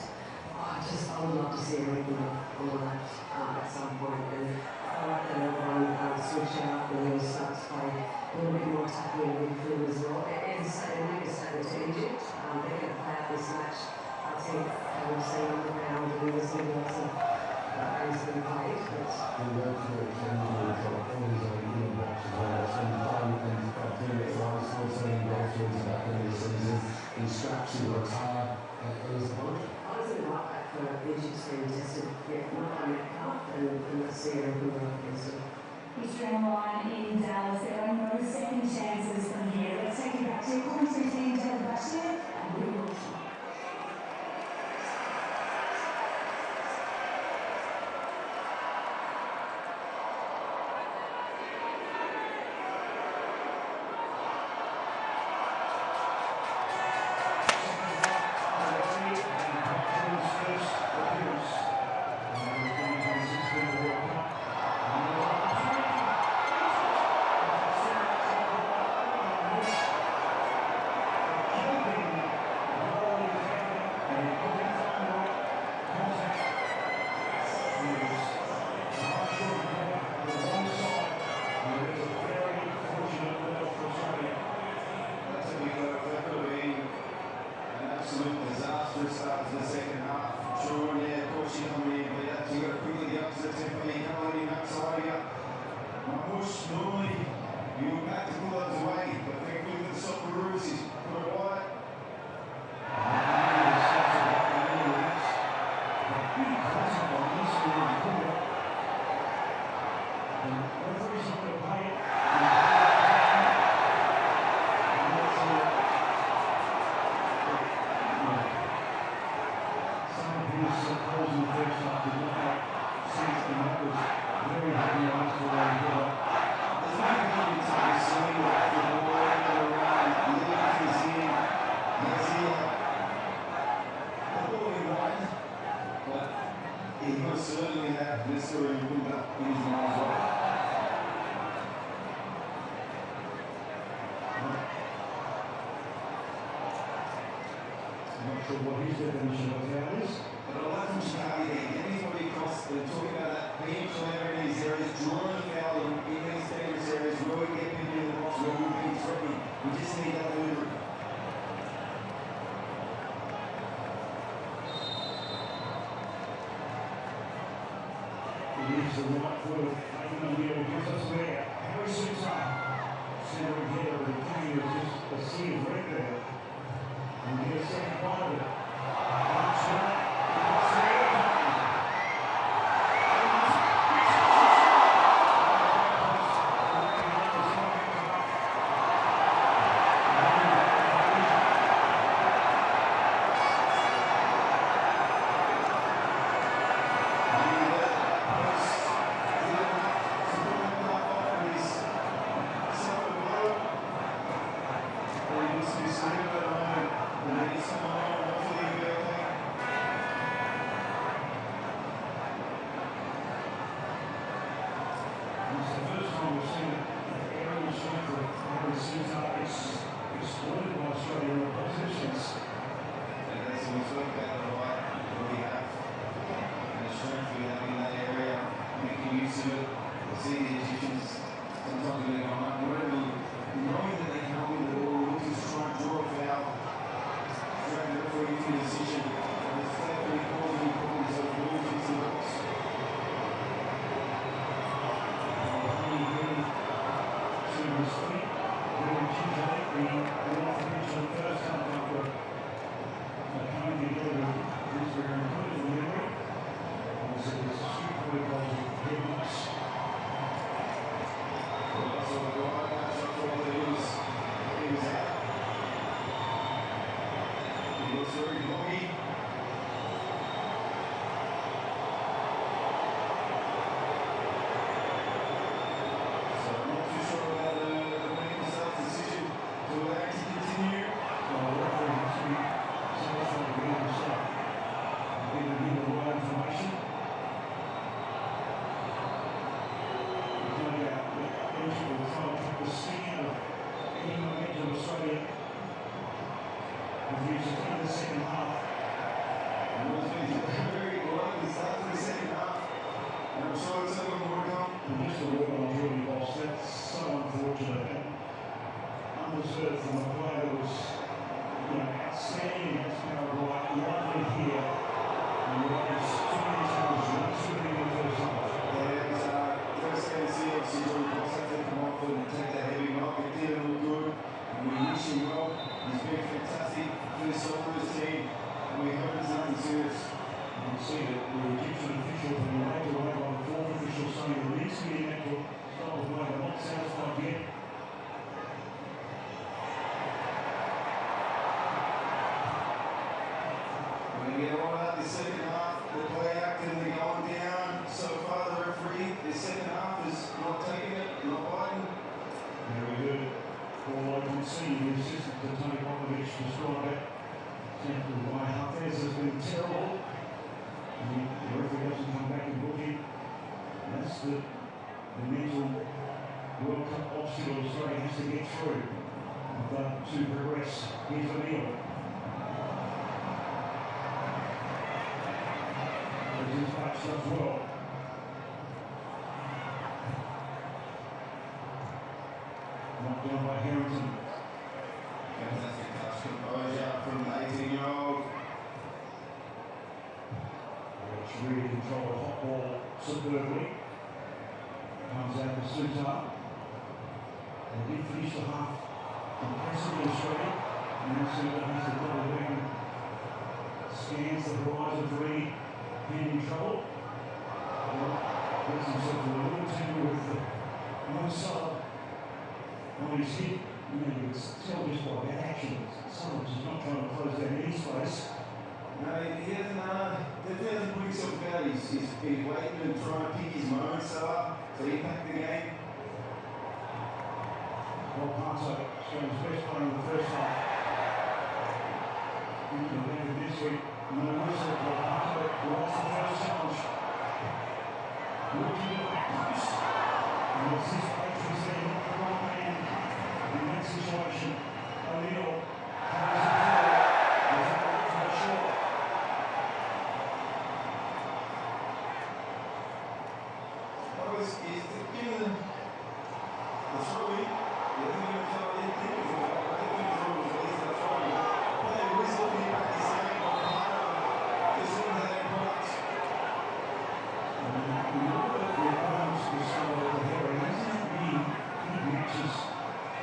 I would love to see everything on the left at some point, and I like that everyone switch out and then start to play a little bit more attacking in midfield as well. It is a make a statement to Egypt. They're going to play out this match. I think we've seen on the ground and there's going to be lots of games being played. But And that's what it can do, it's like always a good box as well. So he's done and he's got doing it right, he's also in goals towards the back end of the season. He straps, he works hard, and he's a punch. I was in the right back for Egypt's being tested, not by Metcalf, and let's see everything work against it. History on the line in Dallas. There are no second chances from here. Let's take it back to your commentary team, David Bashir, and we will. he was certainly that blister and put that in his mind as well. I'm not sure what his definition of foul is. But I like from Chicago there, getting his body across, they're talking about that, being clever in these areas, drawing a foul in these dangerous areas, where we get people in the box, where we're being threatening. We just need that delivery. He leaves the right foot of Aidan O'Neill, gives us there. Harry Suter, centering here, but again, there's just a sea of red there. And we get a second bite of it. That's right. It's there. Exploited by Australia in oppositions. And that's when we talk about the right that we have and the strength we have in that area, making use of it. We see the Egyptians sometimes when they go up, knowing that they can't win the ball, looking to try and draw a foul, drag the referee into a decision, and it's definitely causing any problems as the ball hits the box. The mental World Cup obstacle Australia has to get through to progress. Here's O'Neill. His back stuff well. Knocked down by Harrington. Fantastic touch composure from the 18-year-old. It's really controlled hot ball superbly. Comes out to Suter. They did finish the half impressively Australia. And now Suter has to double back and scans the horizon for any pending trouble. Gets himself a little tangle with the one side on his hip. You know, you can tell just by that action. Someone's just not trying to close down any space. No, he definitely hasn't put himself about. He's waiting and trying to pick his moments up to impact the game. Well, Parto, Australia's best player in the first half. Into the end of this week, no whistle for Parto, lost the first challenge. Looking at that post. And what's his patrons there, not the right man in that situation. O'Neill carries it forward. There's a look for the shot. Well, he's given the throw-in. He hasn't even felt anything for it. I think he was always at least a throw-in. But they were looking at his game on part of this one of their products. We look at the opponents this side of the hair, and hasn't been big matches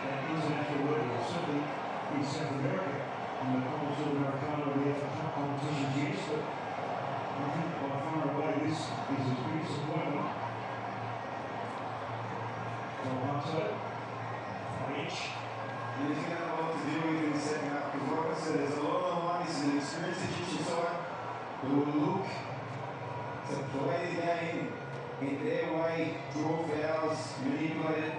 at international level, certainly in South America. In the Copa Sudamericana, we have a cup competitions, yes, but I think by far away this is his biggest disappointment. Alonso, Rich. And he's going to have a lot to deal with in the second half, because like I said, there's a lot on the line. This is an experienced Egyptian side who will look to play the game in their way, draw fouls, manipulate it.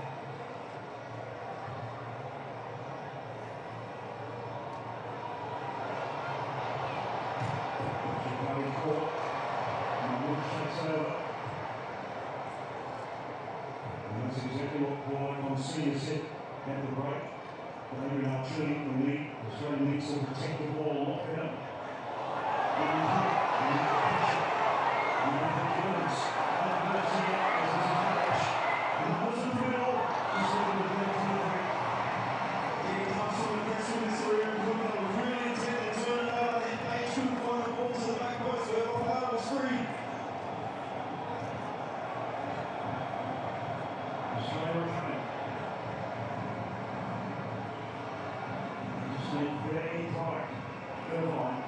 Very caught. And Wood takes over. And that's exactly what Paul Monsignor said at the break. But every opportunity we need, Australia needs to protect the ball a lot better. Very tight. Irvine.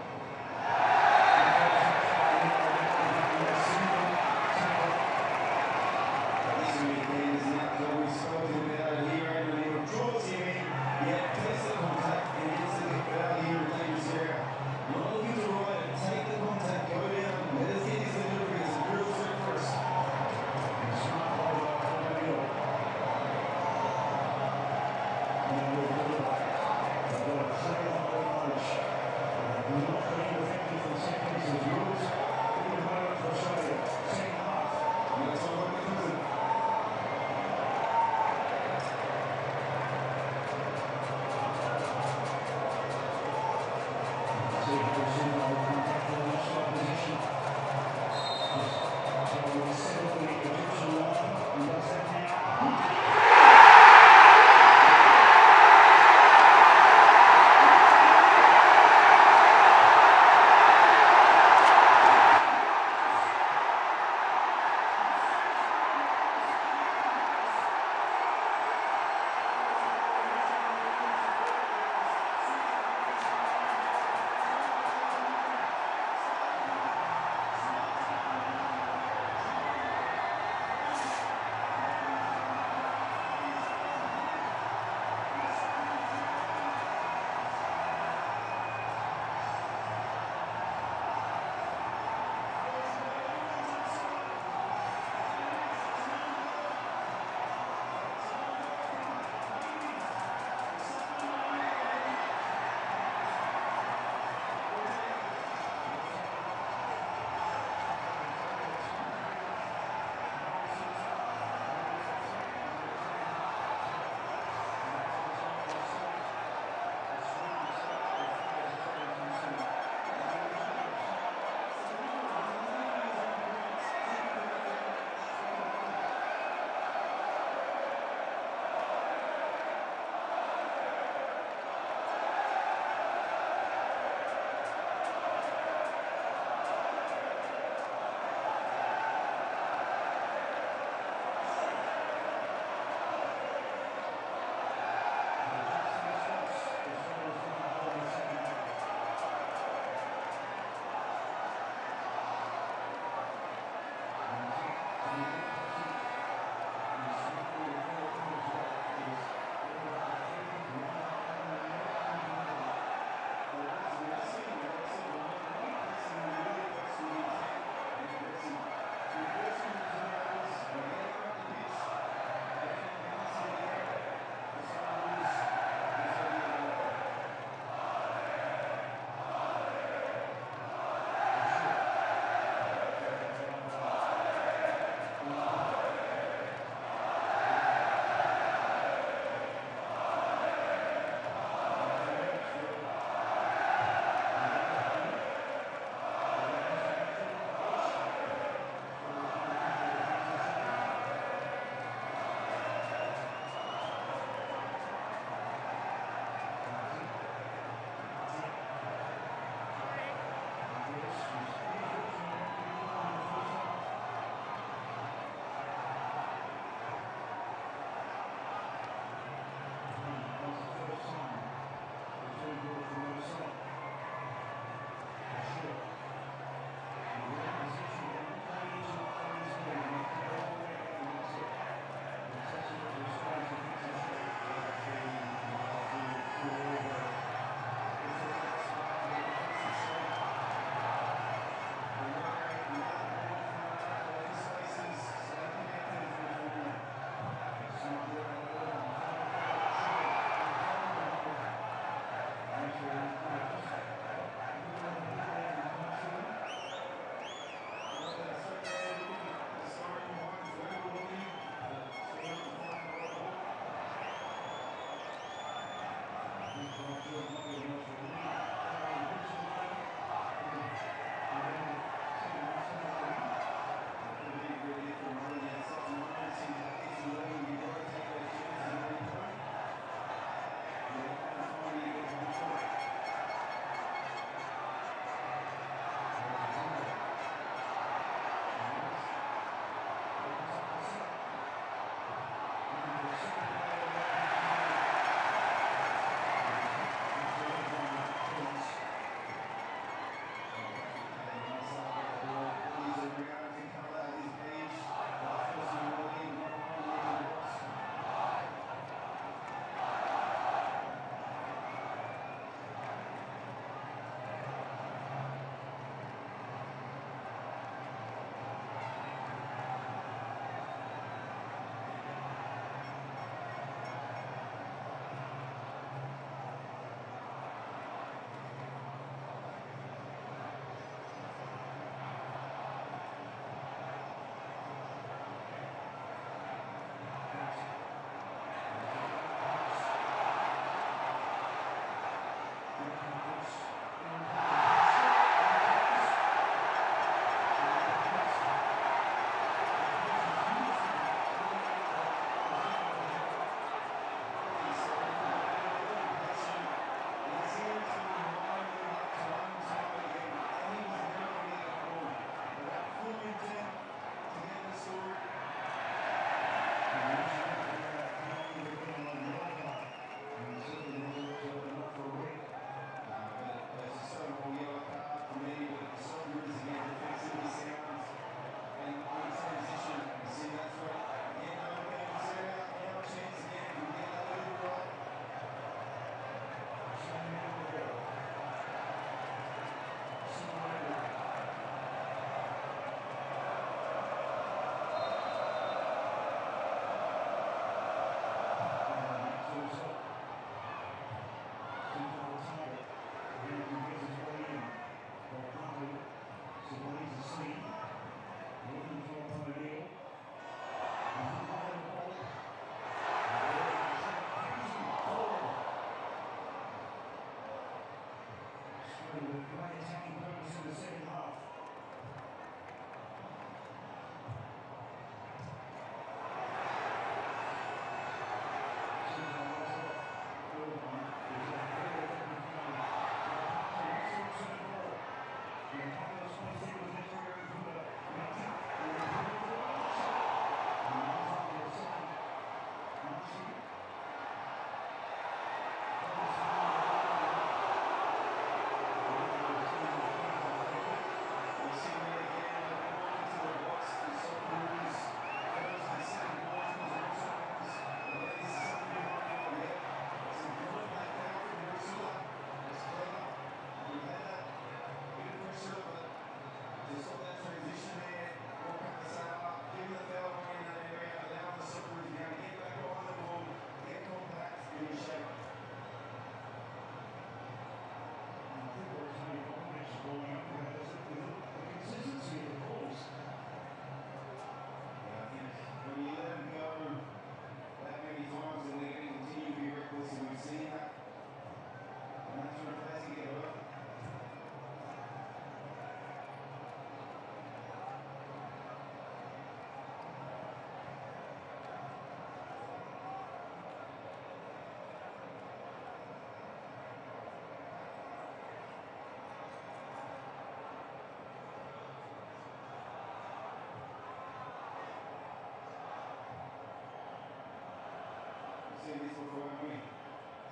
seen this before, haven't we?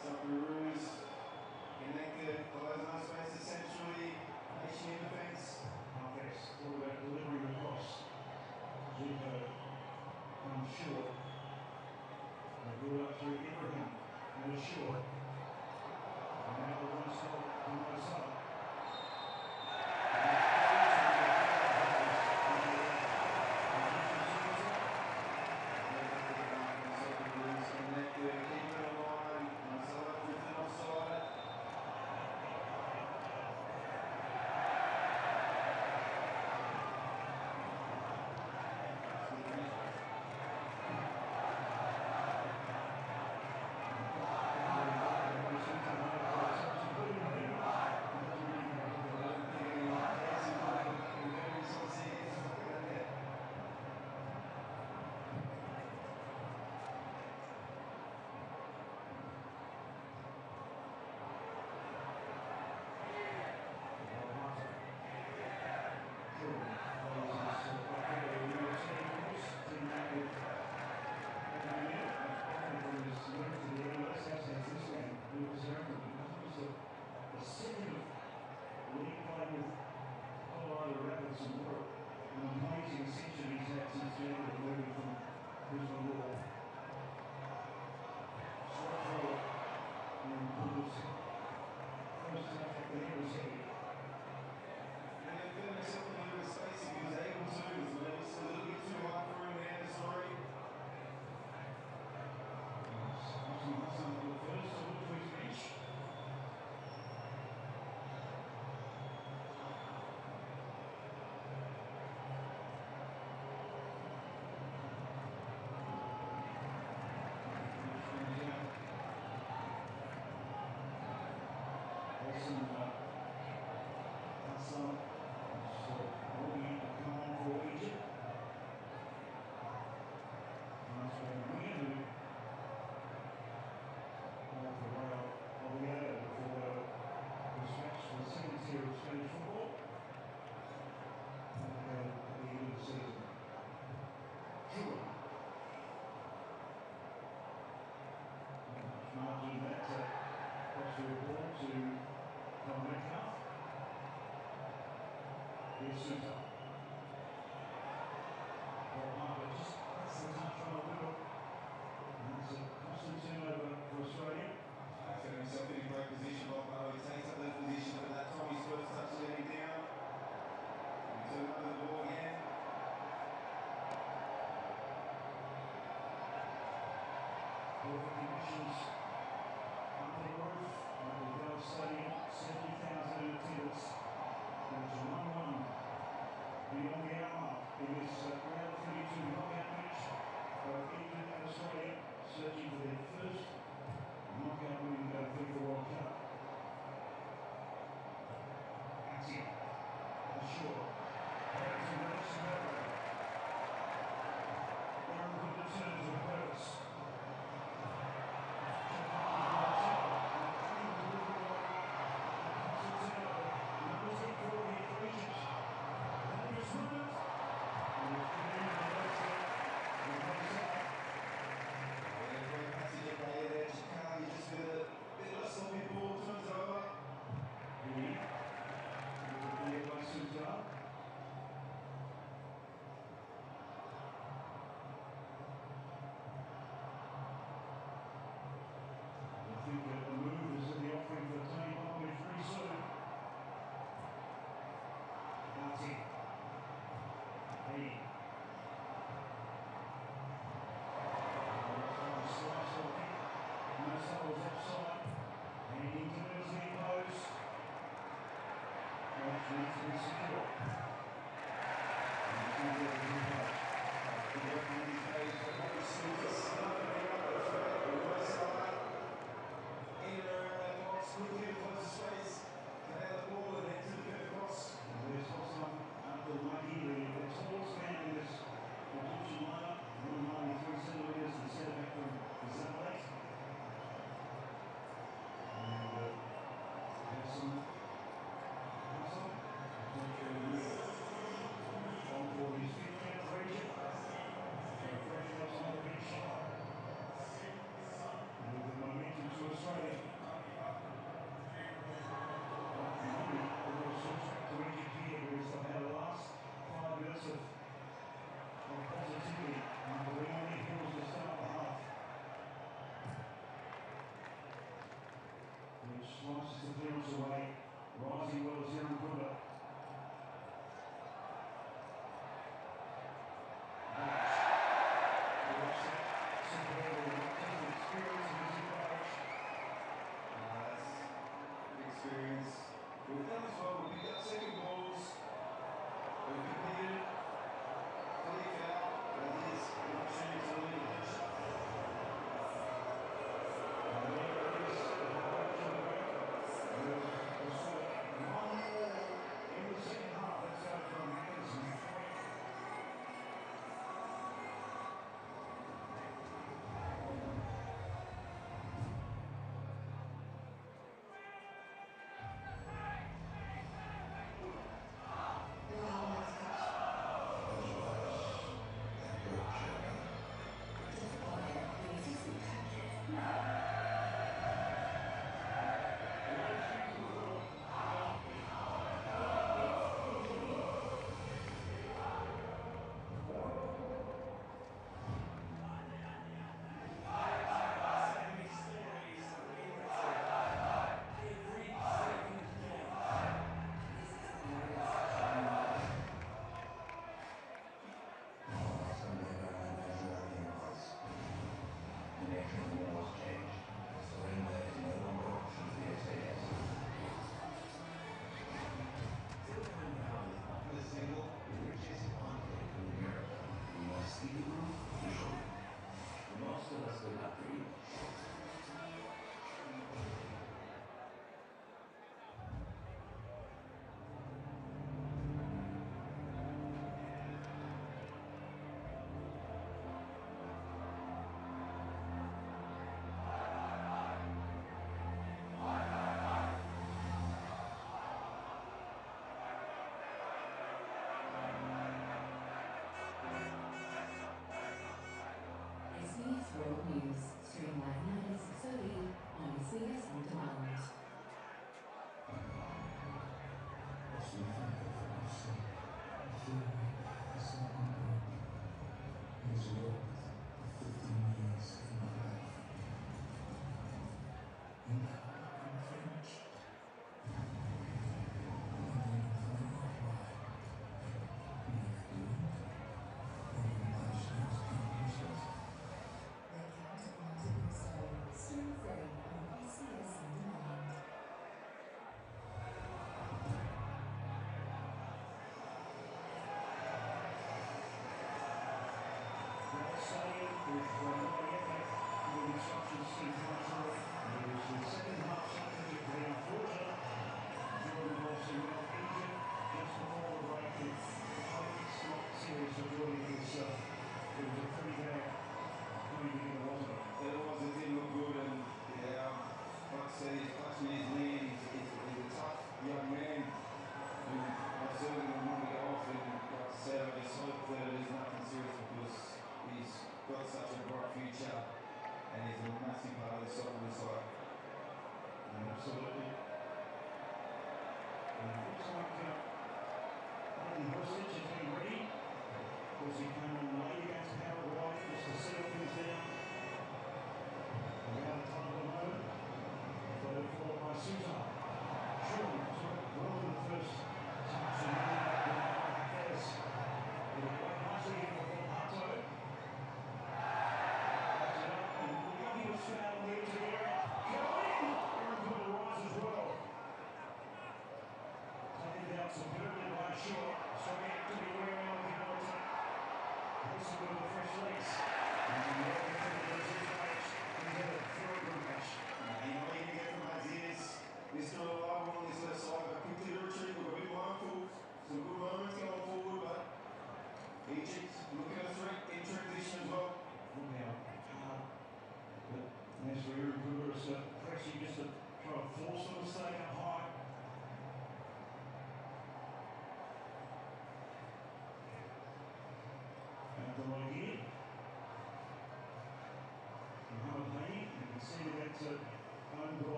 Socceroos connected, close on space essentially, nation in defence. Halfbacks all about delivering across. Zico comes short. They brought up through Ibrahim and was short. And now the one stop from Mo Salah.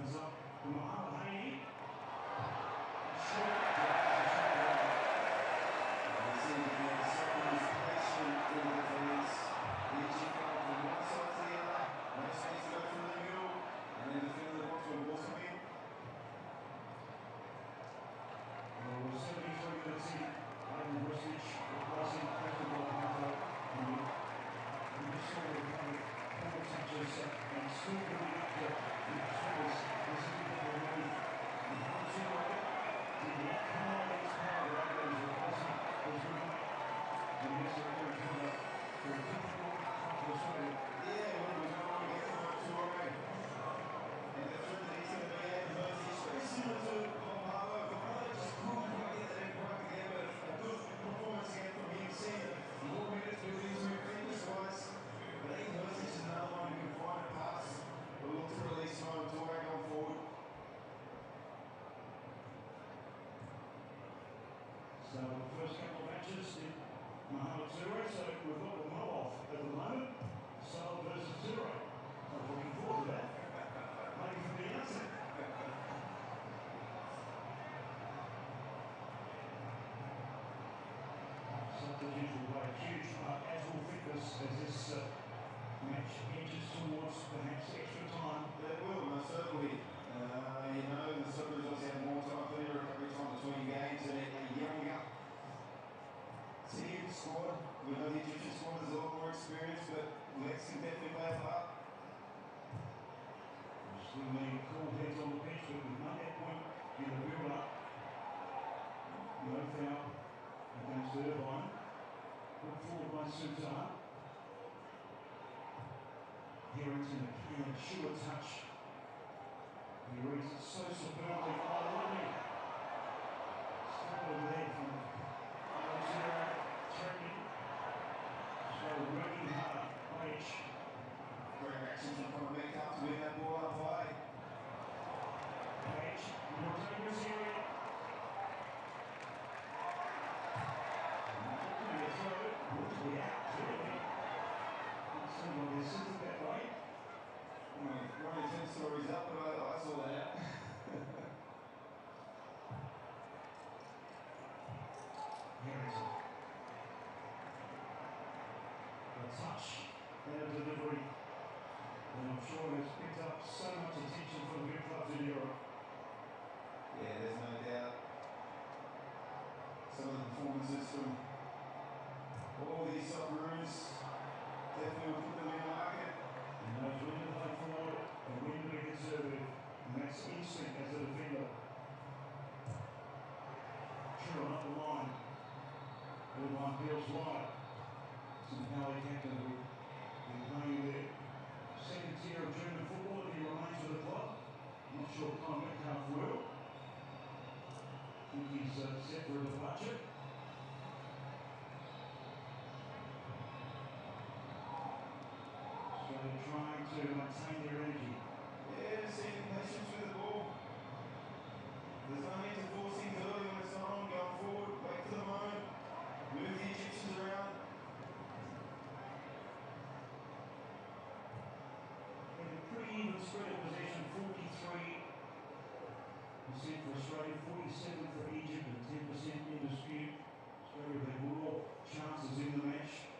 opens up for Mohamed Haney. So the first couple of matches did Mohamed 0, so we've got the one-off at the moment. Sal versus 0. I'm looking forward to that. Waiting for the answer. Substitutes will play a huge part, as will fitness, as this match edges towards perhaps extra time. They will, most certainly. You know, the Supers obviously have more time, plenty of recovery time between games, and a younger team squad. We know the Egyptian squad has a lot more experience, but Lex can definitely play a part. Still many cool heads on the bench, but we've not that point in the build-up. No foul against Irvine. Put forward by Sultan. Harrington again, sure touch. He reads it so superbly. Oh, lovely. Struggle there from Zero, Turkey. So working hard, Page. Great action from Metcalf to win that ball up high. Page, more dangerous area. Looking to throw it, Woodley out, clearly. Didn't seem like they sent it that way. One of the 10 stories up, but I saw that out. Harrington. A touch and a delivery. And I'm sure has picked up so much attention from the big clubs in Europe. Yeah, there's no doubt. Some of the performances from all these Socceroos definitely will put them in the market. He knows when to play forward and when to be conservative. And that's instinct as a defender. True up the line. Irvine feels wide. Some Pally captain who been playing their second tier of German football if he remains with the club. Not sure Conor Metcalf will. I think he's set for a departure. So they're trying to maintain their energy. Yeah, just seeing patience with the ball. There's no need to force things early when it's not on. Going forward, wait for the moment, move the Egyptians around. And a pretty even spread of possession, 43% for Australia, 47% for Egypt, and 10% in dispute. Australia have more chances in the match.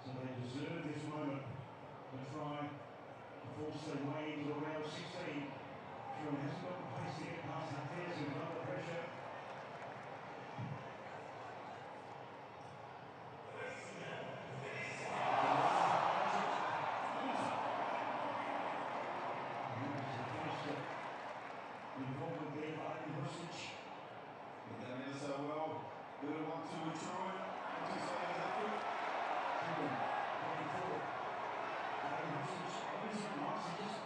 So they deserve this moment to try to force their way into the round of 16. Sure hasn't got the pace to get past Hafez, who's under pressure. Involvement there by Rusich. Did that ever so well. Little 1-2 with Truman. 1-2 side of the foot. Truman looking forward. Rusich opens it nice. He just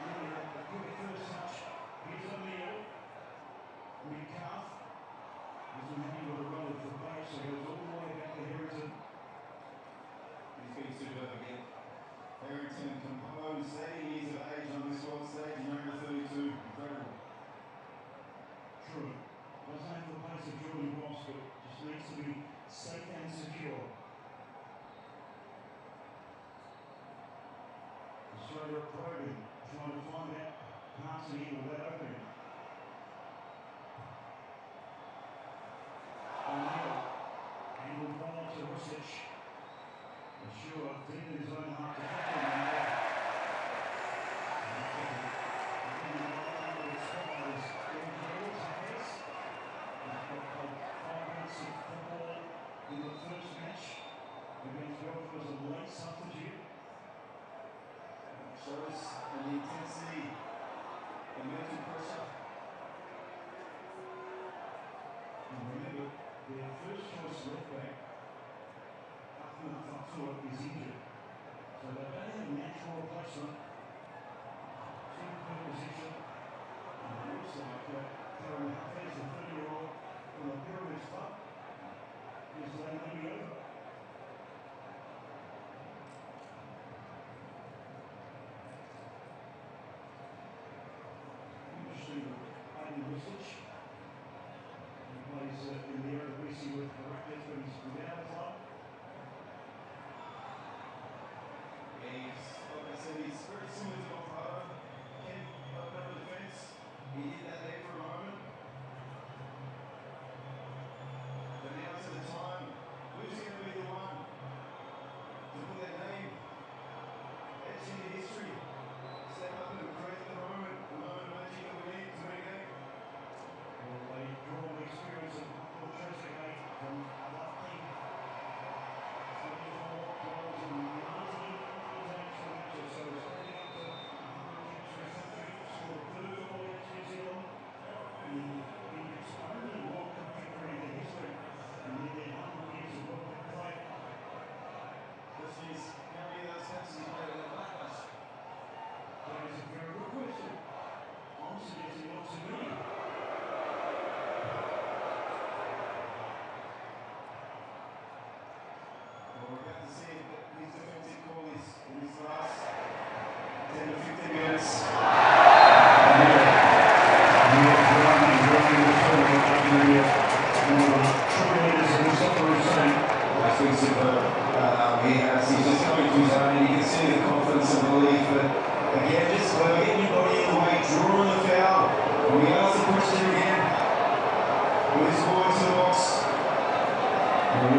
really a quick first touch. Here's O'Neill. Metcalf. Isn't happy with the run of the base, so goes all the way back to Harrington. He's been superb again. Harrington composed, 80 years of age on this world stage, number 32. Incredible. True. Doesn't have the pace of Jordan Ross, but just needs to be safe and secure. Australia probing, trying to find out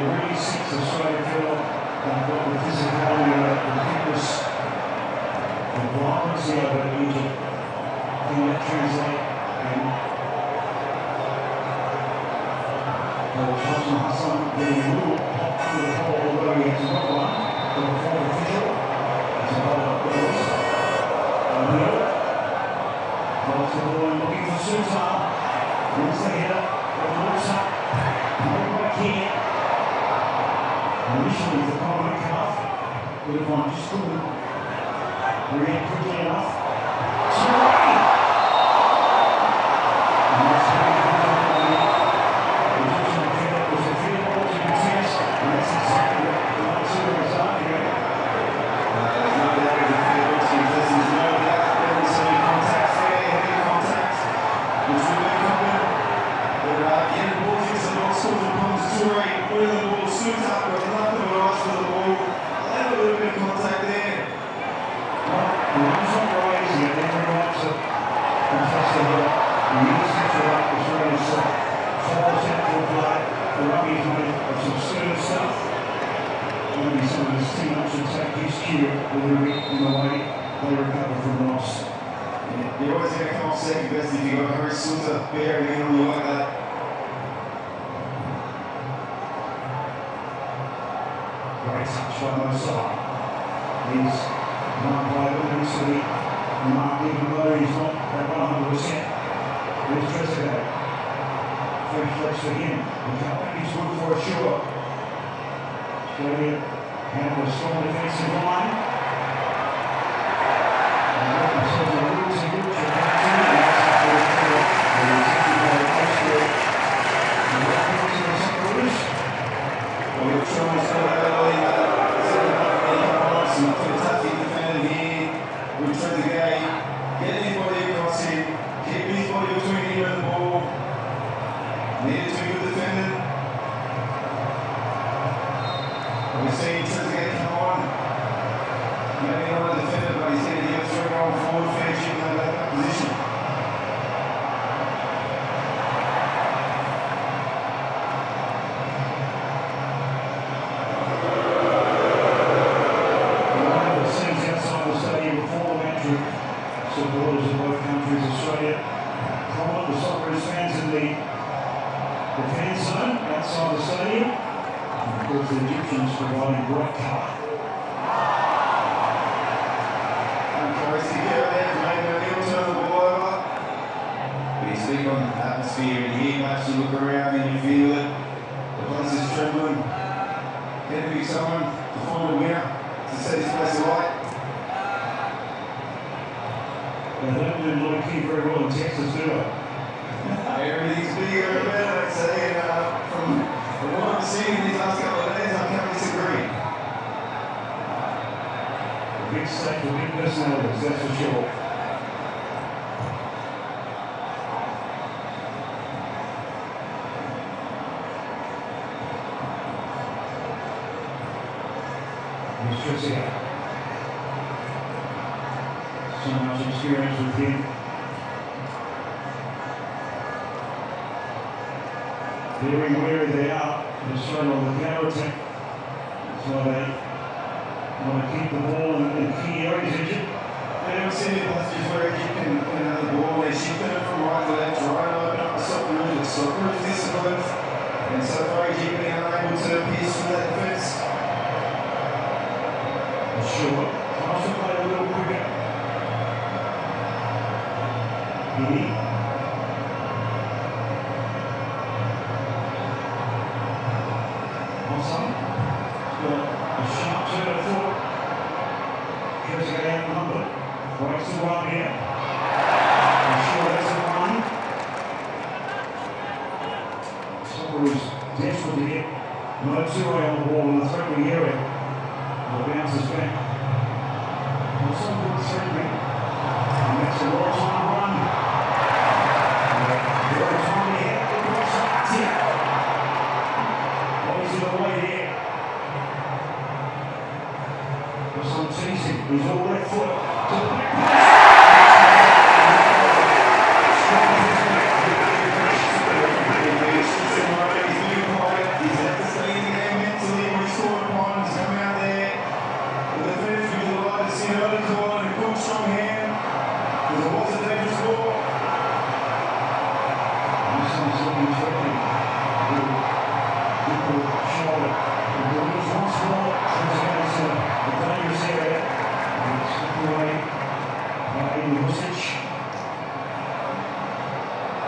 really sets Australia field. They've got the physicality, the fitness, the violence over Egypt. Can that translate? And Johnson Hassan getting a little pop under the ball, although he has not one. But the fourth official is a hold up goals. O'Neill holds the ball and looking for Sutar. Wins the header, but looks up. Hold back here. Initially the corner calf, but if I just couldn't react quickly enough. Sorry! And that's how you put on the Egyptian defender. It was a fair ball to contest, and that's exactly what the Mansour is arguing. There's no doubt it was a fair ball to contest. There's no doubt there was some contact there, heavy contact, which would have come in. But getting the ball fixed and not scored the Pons Toure, winning the ball, suits up, got nothing but eyes for the ball. A little bit of contact there. Well, the runs not raised yet, then we want to contest the header. And he is catch it up, Australia's falls out for play. The rugby's made of some stern stuff. Maybe some of his teammates should take his cue a little bit in the way they recover from loss. Yeah, you're always going to come off second best if you've got Harry Suter bearing in on you like that. Great touch by Mosai. He's marked by Williams to be marked even though he's not at 100%. Here's Trezeguet. Fresh flex for him. The cutback is good for a sure. Australia have a strong defensive line. And got themselves a little too good for that team. And that's after the corner. And he's happy by the post for the right to the Socceroos. Well, we've shown us how early some fantastic defending here with Trezeguet. Getting his body across him, keeping his body between him and the ball. Needed to be good defending. We're seeing Trezeguet come on. Maybe not a defender, but he's going to get straight on forward, finishing that position. Supporters of both countries, Australia, prominent the Socceroos fans in the fan zone outside the stadium. And of course, the Egyptians providing great cover. Uncharacteristic error there from O'Neill, turn the ball over. But you speak on atmosphere in here, much you look around and you feel it. The place is trembling. Going to be someone to find a winner to set this place alight. They don't do Lloyd King very well in Texas, do they? Everything's bigger and better, I'd say. From what I'm seeing these last couple of days, I can't disagree. A big state for big personalities, that's for sure. Here's Trezeguet. So much experience with him. Very wary they are. They're straight on the counter attack. That's why they want to keep the ball in key areas, Egypt. They haven't seen any passages where Egypt can have the ball. They're shifting it from right to left, trying to open up the Socceroos. The Socceroos disciplined. And so far, Egypt being unable to pierce through that defence. Sure. Tries to play a little quicker. Giddy. Awesome. Got a sharp turn of foot. Trezeguet outnumbered. Breaks the run here. I'm sure that's a run. Socceroos desperate to get no two-way on the ball in the threatening area. And the bounces back. Well, some good threatening. And that's a well-timed run. Very timely hit. That's it. Bodies in the way here. For some teasing. He's all left foot to the back.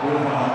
Well done.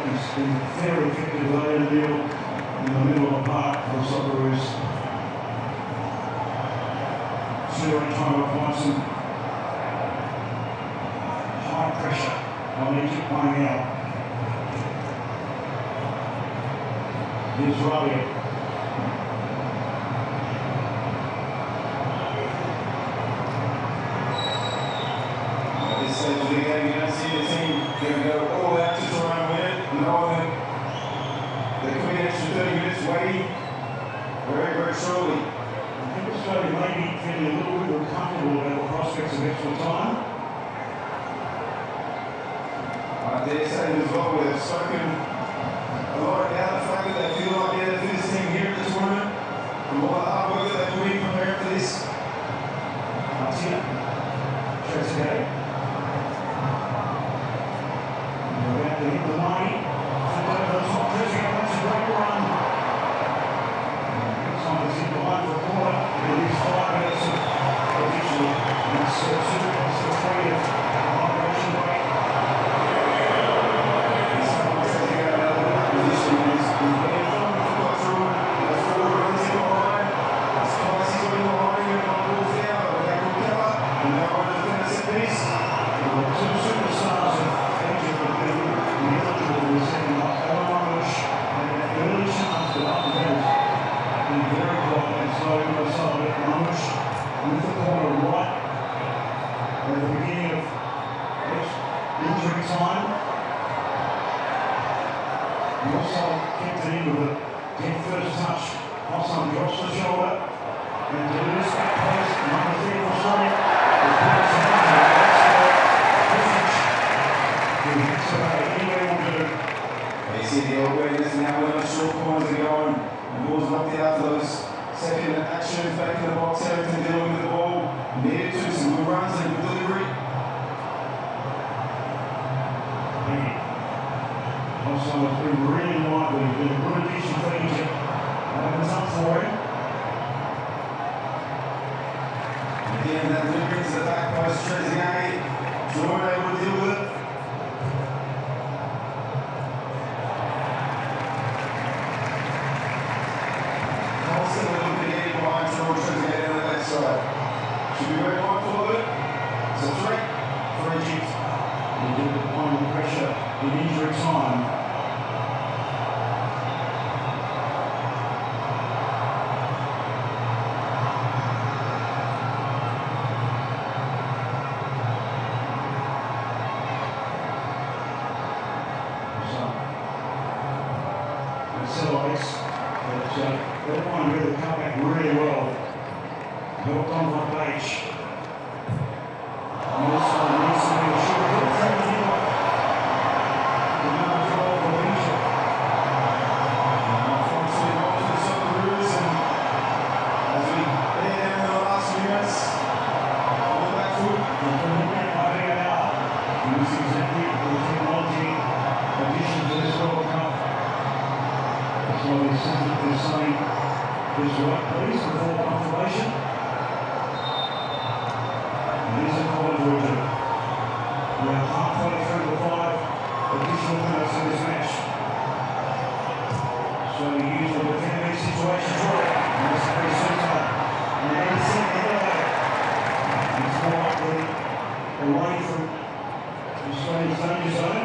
He's been very effective late in the deal in the middle of the park for the Socceroos. Zero time applies some high pressure on Egypt playing out. Here's Rabia. At this stage of the game, you don't see the team going to go all out to try and win it. No, there could be an extra 30 minutes waiting very, very shortly. I think Australia may be feeling a little bit more comfortable about the prospects of extra time. I dare say as well, we've spoken a lot about the fact that they feel like they're the fittest team here at the tournament, and all the hard work that they've put in preparing for this. Martina, Trezeguet. They're about to hit the line. And over the top, Trezeguet, that's a great run. It's time to hit the line for a corner. It is 5 minutes of additional. That's 2 minutes of 3 of operation break. First touch, Hassan drops the shoulder, and delivers back post, number 3. possession, back in the box, Everton dealing with the ball. Needed to, some good runs and good delivery. Also, it's been really lively. Been a good addition for Egypt. Opens up for him. Again, that delivery to the back post, Trezeguet. Jordan able to deal with it. Colson looking to get in behind Jordan Trezeguet down the left side. Should be very mindful of it. It's a threat for Egypt. He did it under pressure in injury time. Accelerates, but that one really come back really well. Helped on the page. And also needs to be a short hit from the number 12 for Egypt. Unfortunately, off to the Socceroos, and as we head down to the last minutes, on the back foot. Use exactly the technology addition to this World Cup. That's why the assistant is saying this right, please, before confirmation. It is a call to Egypt. We are halfway through the 5 additional minutes of this match. So we use the defending situation for it. And it's very center. And then second there. It's more likely away from Australia's danger zone.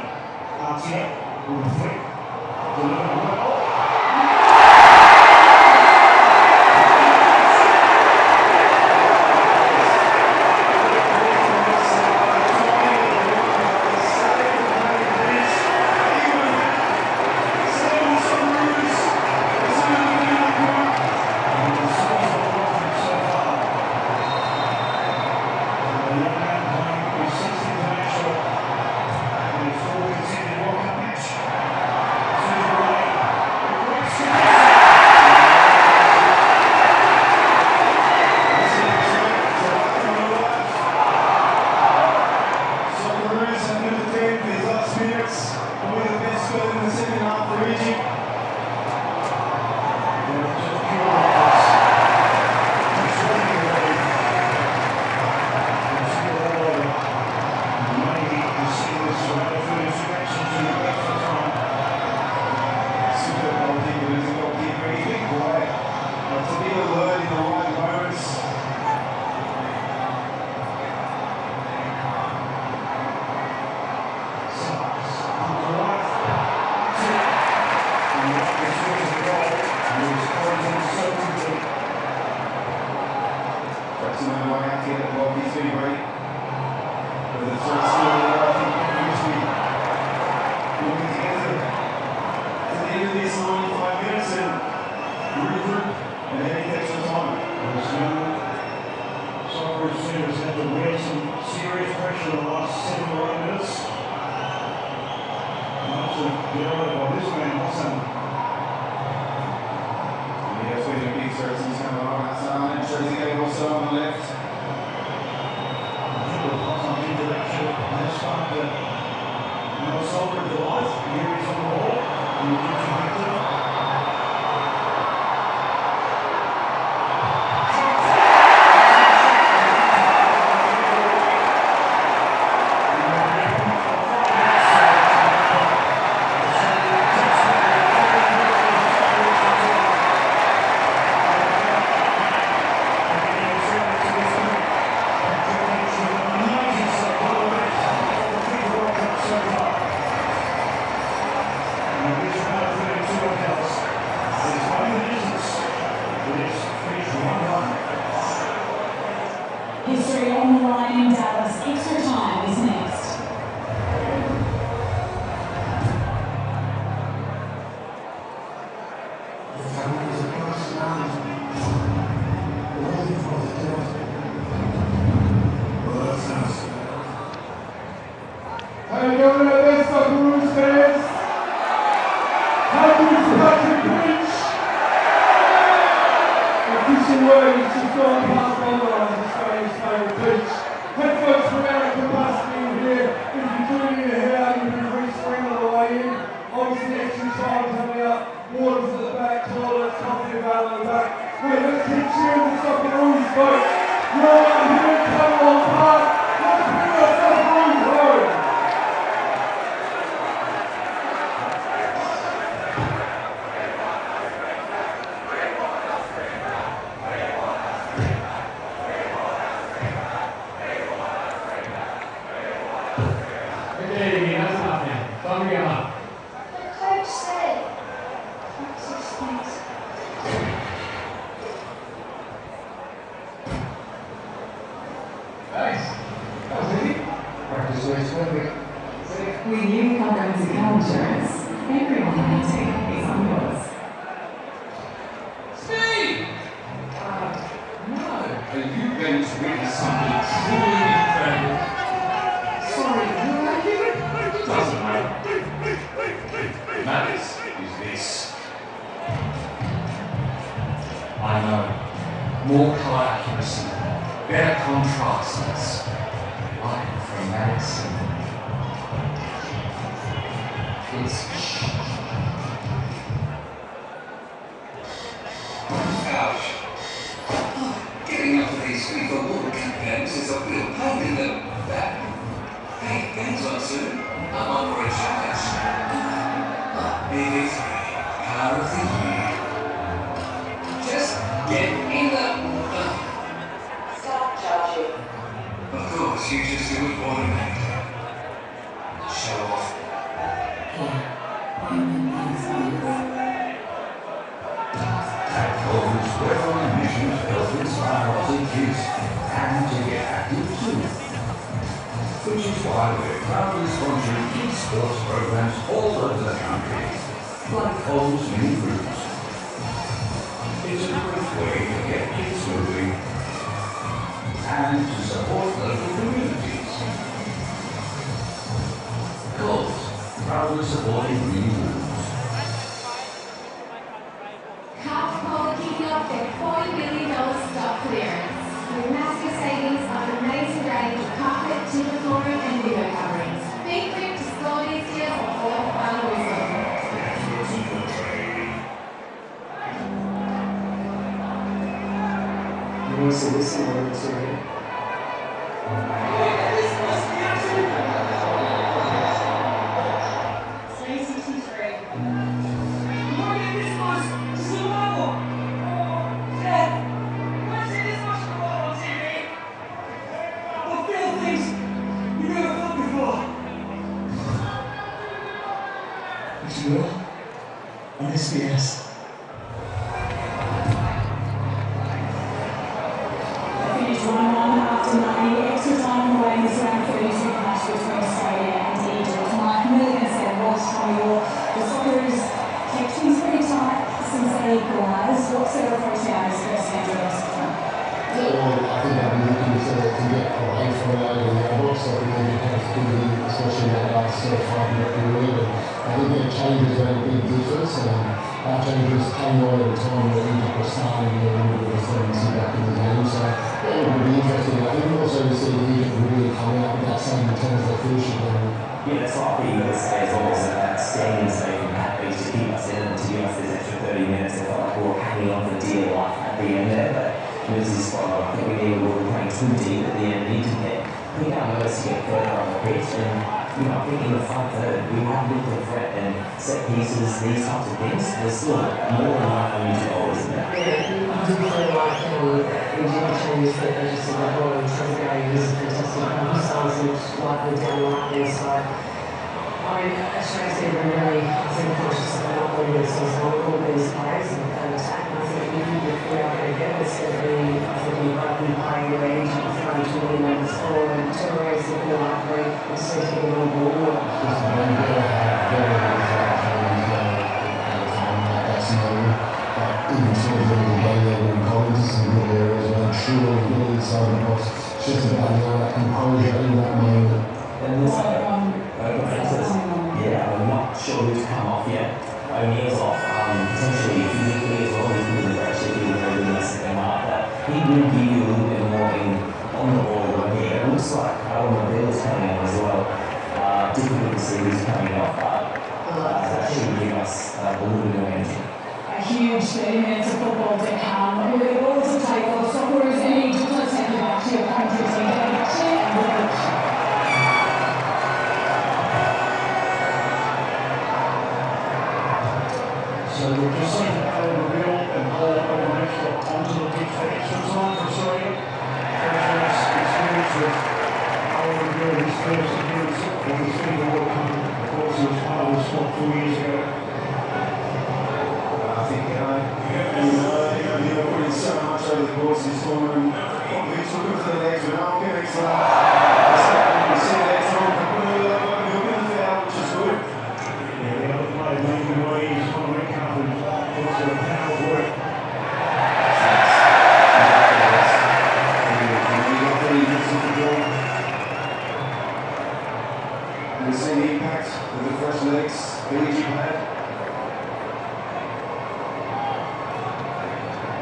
Artier with a flick. Delivered well. History on the line in Dallas. Extra time is next. How you doing at this, Socceroos fans? How good is Patrick Lynch? Official word. just gone past Bondi, Australia's favourite beach. Headphones from American Busking here. If you're joining your hair, you can re-spring on the way in. Obviously, extra time coming up. Waters at the back, toilets, coffee available at the back. We're going to keep cheering the Socceroos, folks. You're out here in Camelot Park. Let's bring the Socceroos home. We knew comprehensive health insurance. Everyone hunting is on yours. Steve! No. Are you going to witness something truly incredible? Sorry, who are you? It doesn't matter. What matters is this. I know. More colour accuracy, better contrasts, light from Madison. It's ouch. Getting up to these FIFA World Cup games is a real pain in the back. Hey, game's on soon. I'm on for a challenge. BB3, Power of the Year. Just get in the... Stop judging. Of course, you just do it automatically. Show off. Actors, weather and missions help inspire us in kids and to get active too. Which is why we're proudly sponsoring kids sports programs all over the country, like Coles Mini Groups. It's a great way to get kids moving and to support local communities. Coles, proudly supporting green moves. Kicking off their $40 million stock clearance. With massive savings on an amazing range of carpet, timber flooring and window coverings. Be quick to score these deals before the final whistle. You want to see this in order to... On SBS. Finished 1-1 after 90 extra time away in this round 32 clash between Australia and Egypt. Mike Milligan said, "Watch the Socceroos kept things pretty tight since they equalised. What sort of approach now is first game to the rest of the time?" Well, I think they'll be looking to get away from it over the outbox. I think they've had to do, especially in that last 5 minute period. I think their changes made a big difference. Our changes came on at a time where Egypt was starting to get a little bit of ascendancy back in the game. So it will be interesting. I think also to see Egypt really come out with that same intent as they finish the game. Yeah, that's what I think you would say as well, is that standing save from Happy to keep us in and to give us this extra 30 minutes. It felt like we were hanging on for dear life at the end there, but this is spot on. I think we were playing too deep at the end. We need to get, I think our nerves to get further on the pitch, and I think in the front third we have looked at threat and set pieces, these types of things. There's still more than enough for you to go, isn't there? Yeah, I do feel like we did changes that they just said they brought in Trezeguet, who's a fantastic stars and likely down the right there. So, I mean, Australia's been really, I think, conscious of not letting themselves on all these players and attack. And I think if we are going to get this, it's going to be, I think, we might be playing where Egypt throwing to win over the score and Torres if we like break and see if we can all ball. Just one goal very that's known. But even towards the end of the game, they're in Collins in some good areas, made sure he got inside the box. Just about that composure in that moment. And this yeah, I'm not sure who's come off yet. O'Neill's off, potentially physically as well, he's really actually doing very good in the second half. But he will give you a little bit more on the ball work here. It looks like Bill's coming on as well. Difficult to see who's coming off, but that should give us a little bit more energy. A huge 30 minutes of football to come. With it all to take off, Socceroos need to just take it back to your country team. Get it back to you and work. So we've just seen Bill and Paul onto the pitch for extra time for Australia. Fresh experience with Bill, his first appearance on the FIFA World Cup. Of course, he was part of the squad 4 years ago. I think, put in so much over the course of this tournament. He's looking for the legs, but now getting some. You see that strong, put a foul, which is good. Yeah, the other player making away is on the red carpet. Also a power work. You see the impact of the fresh legs Fiji had.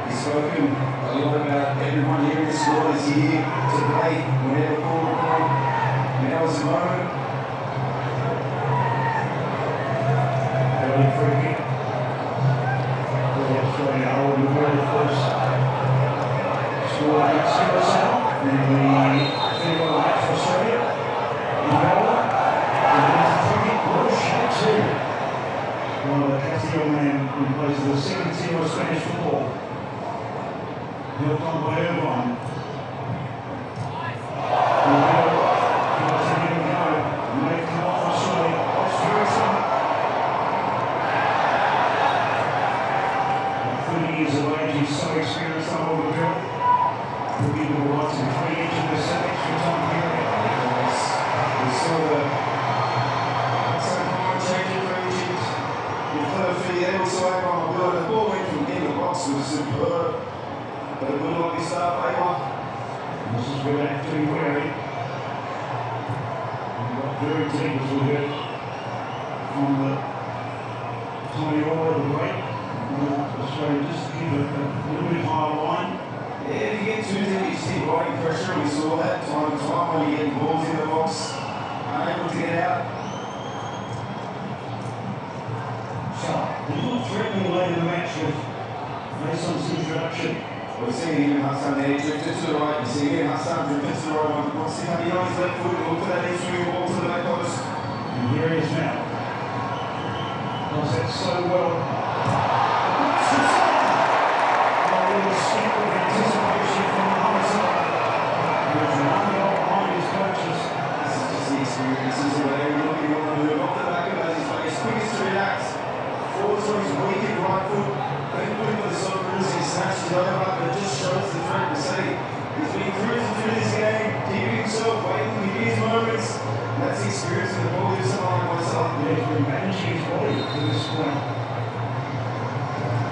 He's spoken a lot about everyone here in the squad is here to play whenever called upon. Now is the moment. Early free kick. Australia are the world first score against USA in the FIFA World Cup for Australia. Well, that's the young man who plays the second team of Spanish football. Helped on by Irvine. Years of age, he's so experienced on all the field. He'll give him the right to 3 each in this extra time period. We saw the changing for Egypt. The third fee there was so on the ball. The ball went from in the box was superb. But it would not be start paper. This is where they have to be wary. Very deep as we heard from the Tony Orr of the break. Australia just keep a little bit higher line. Yeah, if you get too deep, you see riding pressure. We saw that time and time when you get balls in the box, unable to get out. So, they look threatening late in the match with Mason's introduction. We're seeing him Hassan there, drifted to the right. You see him Hassan drifted to the right. We'll see how he on his left foot. Look for that in-swing ball to the back post. And here he is now. Does that so well. Anticipation from the other side. There's one goal behind his coaches. This is just the experience. This is what they're looking on the move. Off the back of his face, quickest to relax. Forwards on his weakened right foot. Then putting for the Socceroos, he snatches it over, but it just shows the threat to say he's been cruising through this game, keeping himself, waiting to his moments. That's the experience of the ball. There's someone like myself. Yeah, he's been managing his body to this point.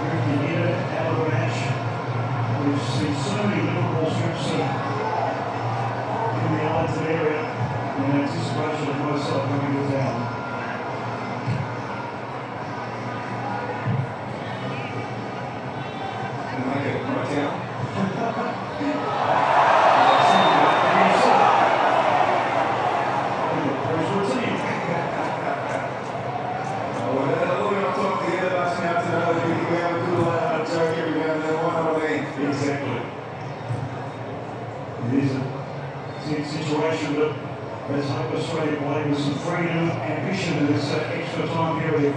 Very near out of the match. We've seen so many Liverpool strips in the Arlington area in anticipation of myself coming to town. And make it right down. Exactly. It is a situation that let's hope Australia play with some freedom and ambition in this extra time period.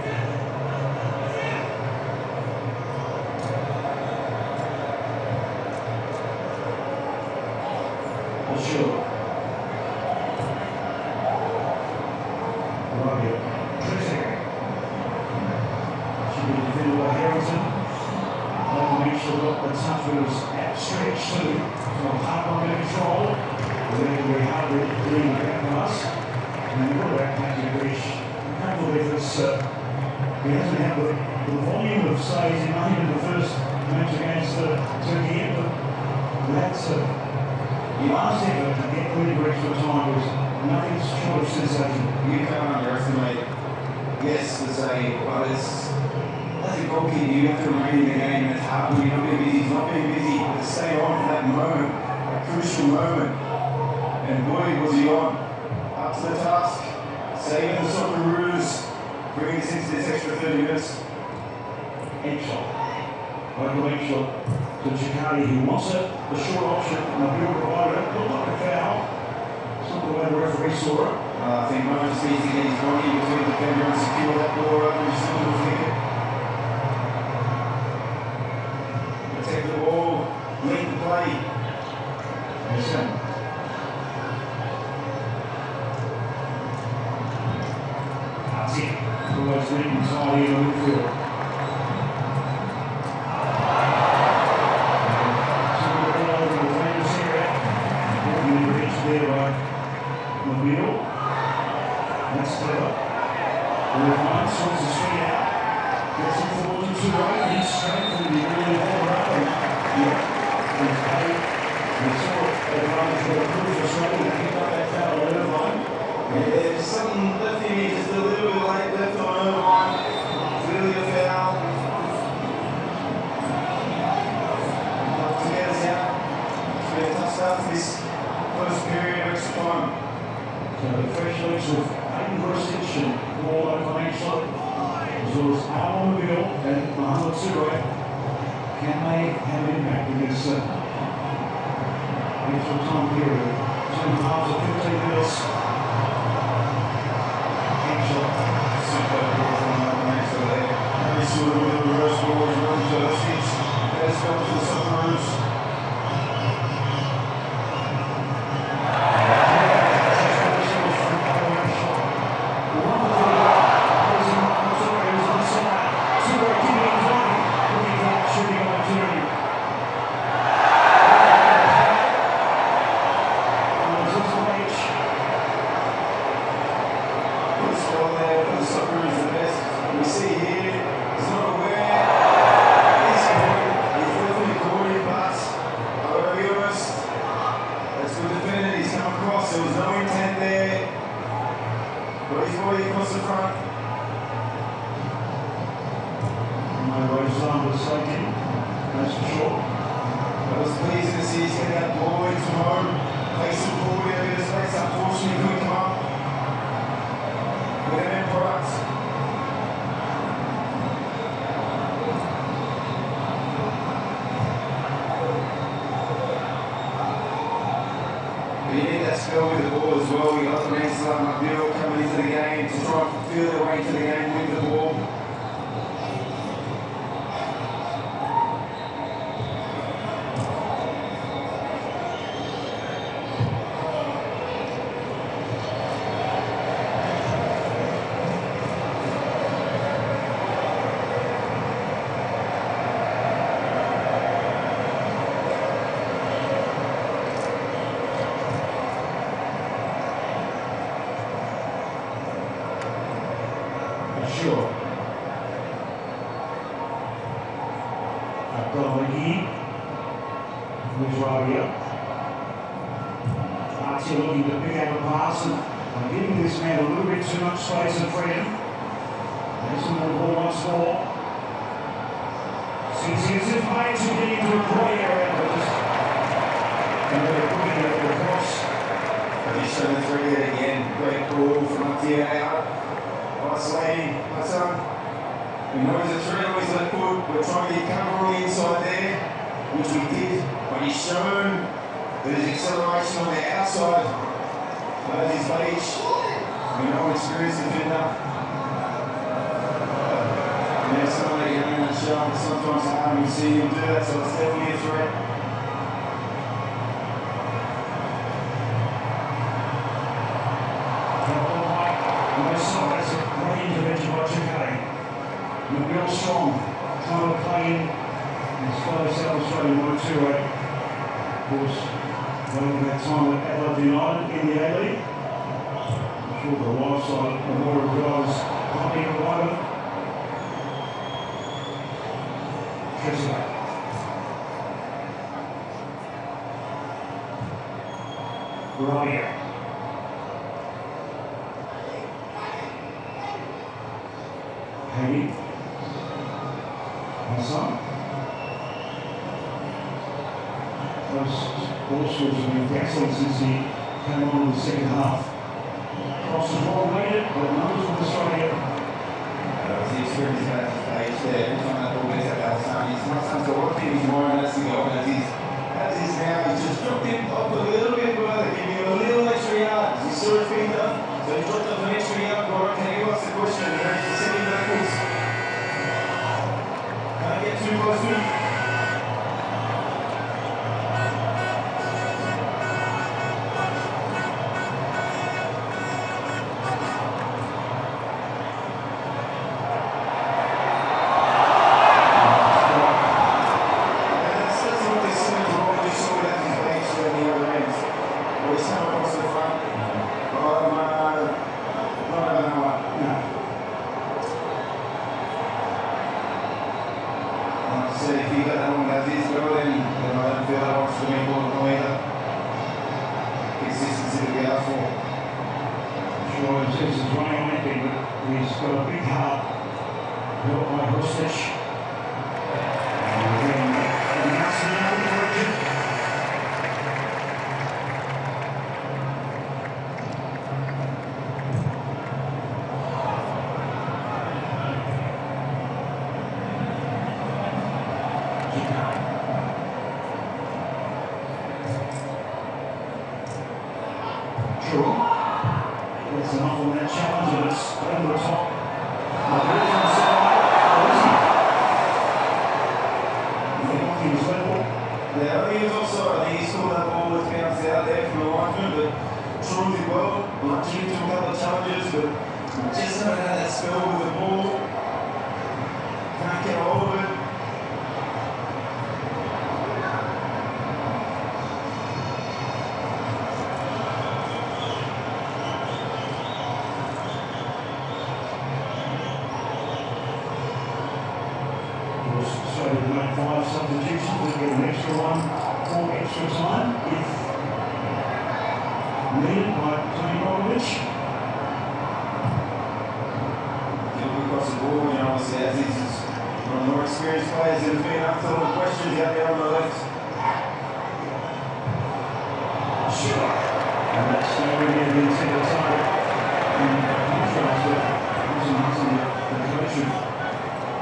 Well, sure. Right here. Should be defended by Harrington. Make sure that the tough was outstretched too. So hard on the control. We're going to be hard doing back from us. And what about Patrick Rich? A couple of efforts. He hasn't had the volume of saves he made in the first match against Turkey, but that's the last effort to get clear for extra time was nothing short of sensational. You can't underestimate, yes, the save, but it's as a goalkeeper, you have to remain in the game. It's hard when you're not being busy. He's not being busy, but to stay on for that moment, that crucial moment. And boy, was he on. Up to the task, saving the Socceroos, bringing us into this extra 30 minutes. Edshot. Local Edshot to Chicani, who wants it. The short option, and the bill provider. Looked like a foul. It's not the way the referee saw it. I think Moses needs to get his body between the defender and secure that ball over his little finger. Protect the ball, lead the play. Listen. That's it. Always leading tidy in the midfield. There by Mobile. That's clever. Ryan sorts his feet out. Gets him forward to the right. He's strength and he really hold up. And he's paid. We saw advantage for the proof of struggle. They picked up that foul on Irvine. Yeah, there's something left in here, just a little bit late left on Irvine. Clearly a foul. Not to get us out. It's been a tough start to this first period of extra time. So the fresh legs of Aiden Grosich and Paul O'Connell, as well as Alan Mobile and Mohamed Suraj, can they have an impact in this extra time period? 2 halves of 15 minutes. Super ball from O'Connell there. Very sort of a reverse ball, run to the six. Let's go to the Socceroos. Sure. Abdullah with Rabia. Archie looking to pick out a pass and giving this man a little bit too much space and freedom. There's some more ball once more. Sees his play to get into a great area, but just another quick at the cross. He's shown the 3 yet again. Great ball from Atiana. Isolating Hassan. We know he's a 3, always left foot. We're trying to get cover on the inside there, which we did, but he's shown that his acceleration on the outside of his age. We know experienced defender. Yeah, some of the young and sharp, but sometimes it's hard to see him do that, so it's definitely a threat. Real strong, trying to play in as far as South Australia 1-2-8. Of course, waiting that time at Adelaide United in the A-League. I'm sure the live side and more of guys pumping behind them. Trezeguet. Rabia. Hayden. Hassan. Those ball scores have been excellent since he came on in the second half. Cross the ball needed, but numbers from Australia. The experience at that stage there, every time that ball gets out of Hassan, he's not some sort of thing, he's more or less to go. And as he's now, he's just dropped him up a little bit further, giving him a little extra yard. He's saw his feet up, so he dropped up an extra yard. Gordon, can you ask the question? And then he's sitting backwards. Can't get too close to him. It's enough on that challenge and it's over the top. Yeah, I think he was also, I think he scored that ball that's bounced out there from the linesman, but truly well. Launching into a couple of challenges, but just haven't had that spell with the ball. Can't get hold of it. Australia to make 5 substitutions, we'll get an extra one for extra time if needed by Tony Roglic. Looking across the ball, you know, obviously as these one of the more experienced players that have been asked all the questions out there on the left. Sure. And that's already been set aside in contrast with Hassan, the coach of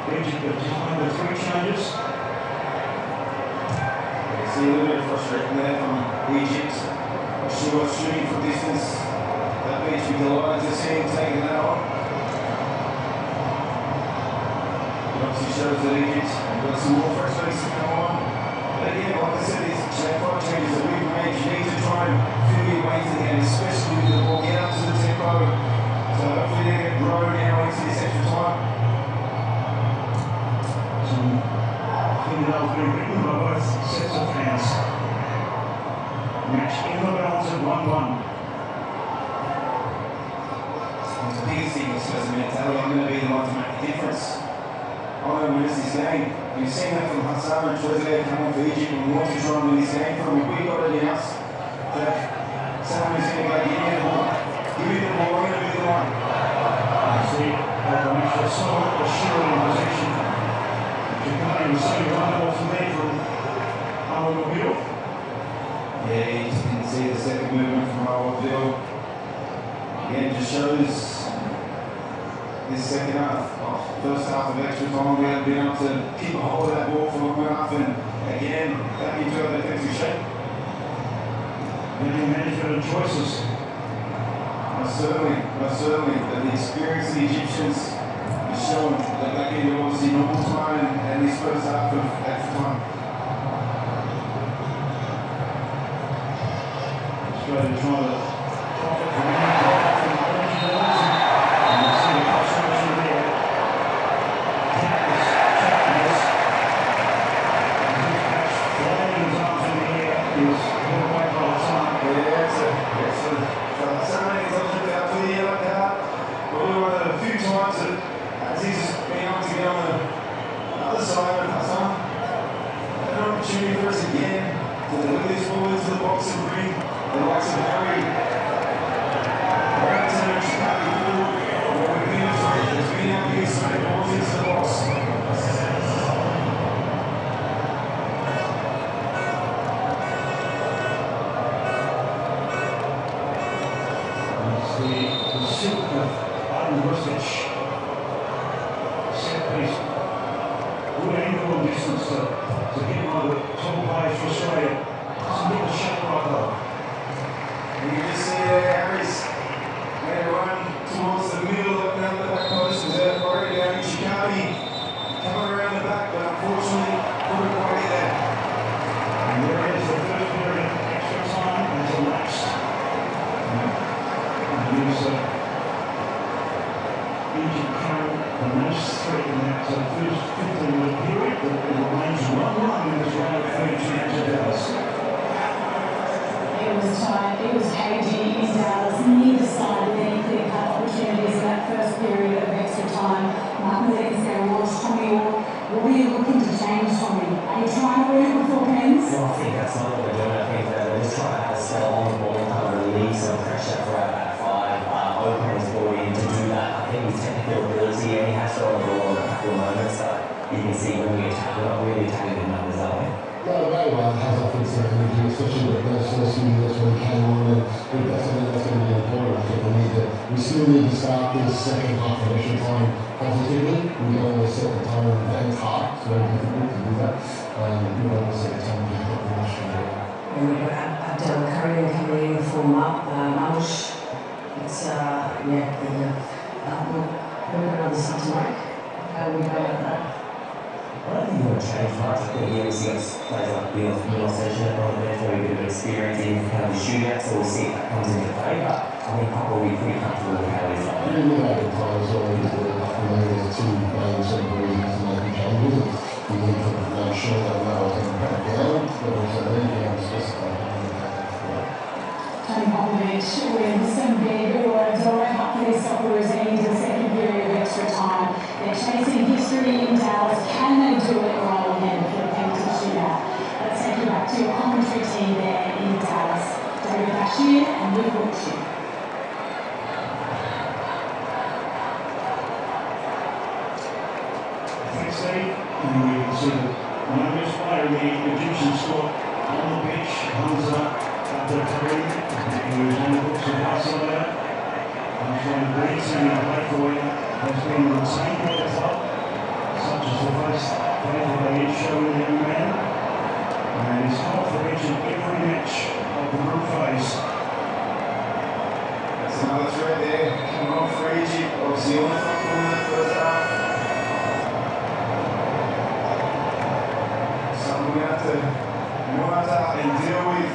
Egypt, but just under 3 changes. You see a little bit of frustration there from Egypt. She was shooting from distance. That beach, we'd be delighted to see him taking that on. It obviously shows that Egypt have got some more fresh legs to come on. But again, like I said, these 5 changes that we've made, you need to try and fill your weight again, especially with the ball. Get up to the tempo. So hopefully they get grown now into this extra time. Finale being written by both sets of fans. Match in the balance at 1-1. The biggest thing is supposed to be mentality. I'm going to be the one to make a difference. I'm going to win this game. We've seen that from Hassan and Trezeguet come on for Egypt and we want to try and win this game from him. We've got it in us that someone is going to go, give me the ball. Give me the ball, I'm going to be the one. You see, the match was so assured in possession. Japan was so wonderful from there from Automobile. Yeah, you just didn't see the second movement from Automobile. Again, just shows this second half, first half of extra time, we haven't been able to keep a hold of that ball for long enough, and again, back into our defensive shape. Many management and choices. Certainly, but the experience of the Egyptians is showing that back into obviously normal time and this first half of extra time. Australia trying to profit from any drop from the orange balls, and you see the frustration there. Countless challenges. Flying his arms in the air is put away by the sun. Yeah, it's a Hassan is up to the yellow card. Probably one of the few times that as he's been able to get on the other side of Hassan, an opportunity for us again to deliver this ball into the box and bring the likes of Harry, Brampton and Chicago forward. What we've been afraid has been able to get some balls into the box. silk of Ivan Brustich. Set piece. Good angle and distance to hit one of the top players for Australia. Doesn't get the shot right though. You can just see there, Harry's made a run towards the middle of the back post. Was there already N18G coming around the back, but unfortunately couldn't quite get there. And there is the first period extra time has elapsed. And use Egypt carried the most threat in that first 15-minute period, but it remains 1-1 in this round of 32 matches. It was tight, it was cagey in Dallas. Neither side with any clear-cut opportunities in that first period of extra time. Martin Lee's going to watch Tommy Orr. What are you looking to change, Tommy? Are you trying to win before pens? Well, I think that's not what they're doing. I think that they're just trying to have a spell on the ball and kind of release some pressure for our back five. Open his ball in to do that. I think his technical ability, and he has to on the ball in a couple of moments, but you can see when we attack, we're not really attacking the numbers, are we? Yeah, very well has I think some energy, especially with those first few minutes when he came on, and I think that's going to be important. I think we still need to start this second half of extra time positively. We don't want to set the tone, and it's hard, it's very difficult to do that. We don't want to set the tone to get the rush. And we've got Abdel Karim coming in for Mamush. It's, we've got another sub to make. How do we go about that? I don't think you want to change much. I think you see players like Bill Session on the bench, where we get a bit of experience in kind of the shootout, so we'll see if that comes into play. But I think Papa will be pretty comfortable with how he's like. I think we've had the time as well, he's got there's two players and reasons to make changes. We need to make sure that now can back down, but also then it's just Tony Popovich with some big words all right up for these Socceroos into the second period of extra time. They're chasing history in Dallas. Can they do it right again for the penalty shootout? Let's take you back to your commentary team there in Dallas. David Bashir and Luke Wiltshire. Thanks, Steve. And we can see the youngest player in the Egyptian squad on the pitch, Hamza Abdel Karim, who is on the books of Barcelona. And from Greece, and he played for him, has been retained by the club, such as the first play that he is showing the young man. And he's come off the bench in every match of the group phase. That's another threat there, coming on for Egypt. Obviously on the front corner in the first half. Something we have to monitor and deal with.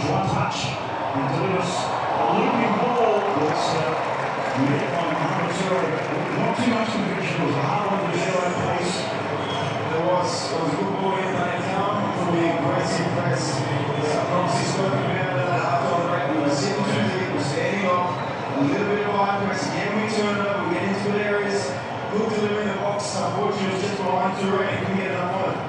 One touch and delivers a looping ball that's made by Mohamed Surah. Not too much conviction, it was a hard one to show at pace. There was a good ball in that down for the aggressive press. Obviously spoken about it after the break. We were sitting too deep, we were standing off. A little bit of high press, again we turn it over, we get into good areas. Good delivery in the box, unfortunately it was just behind Toure and couldn't get enough on it.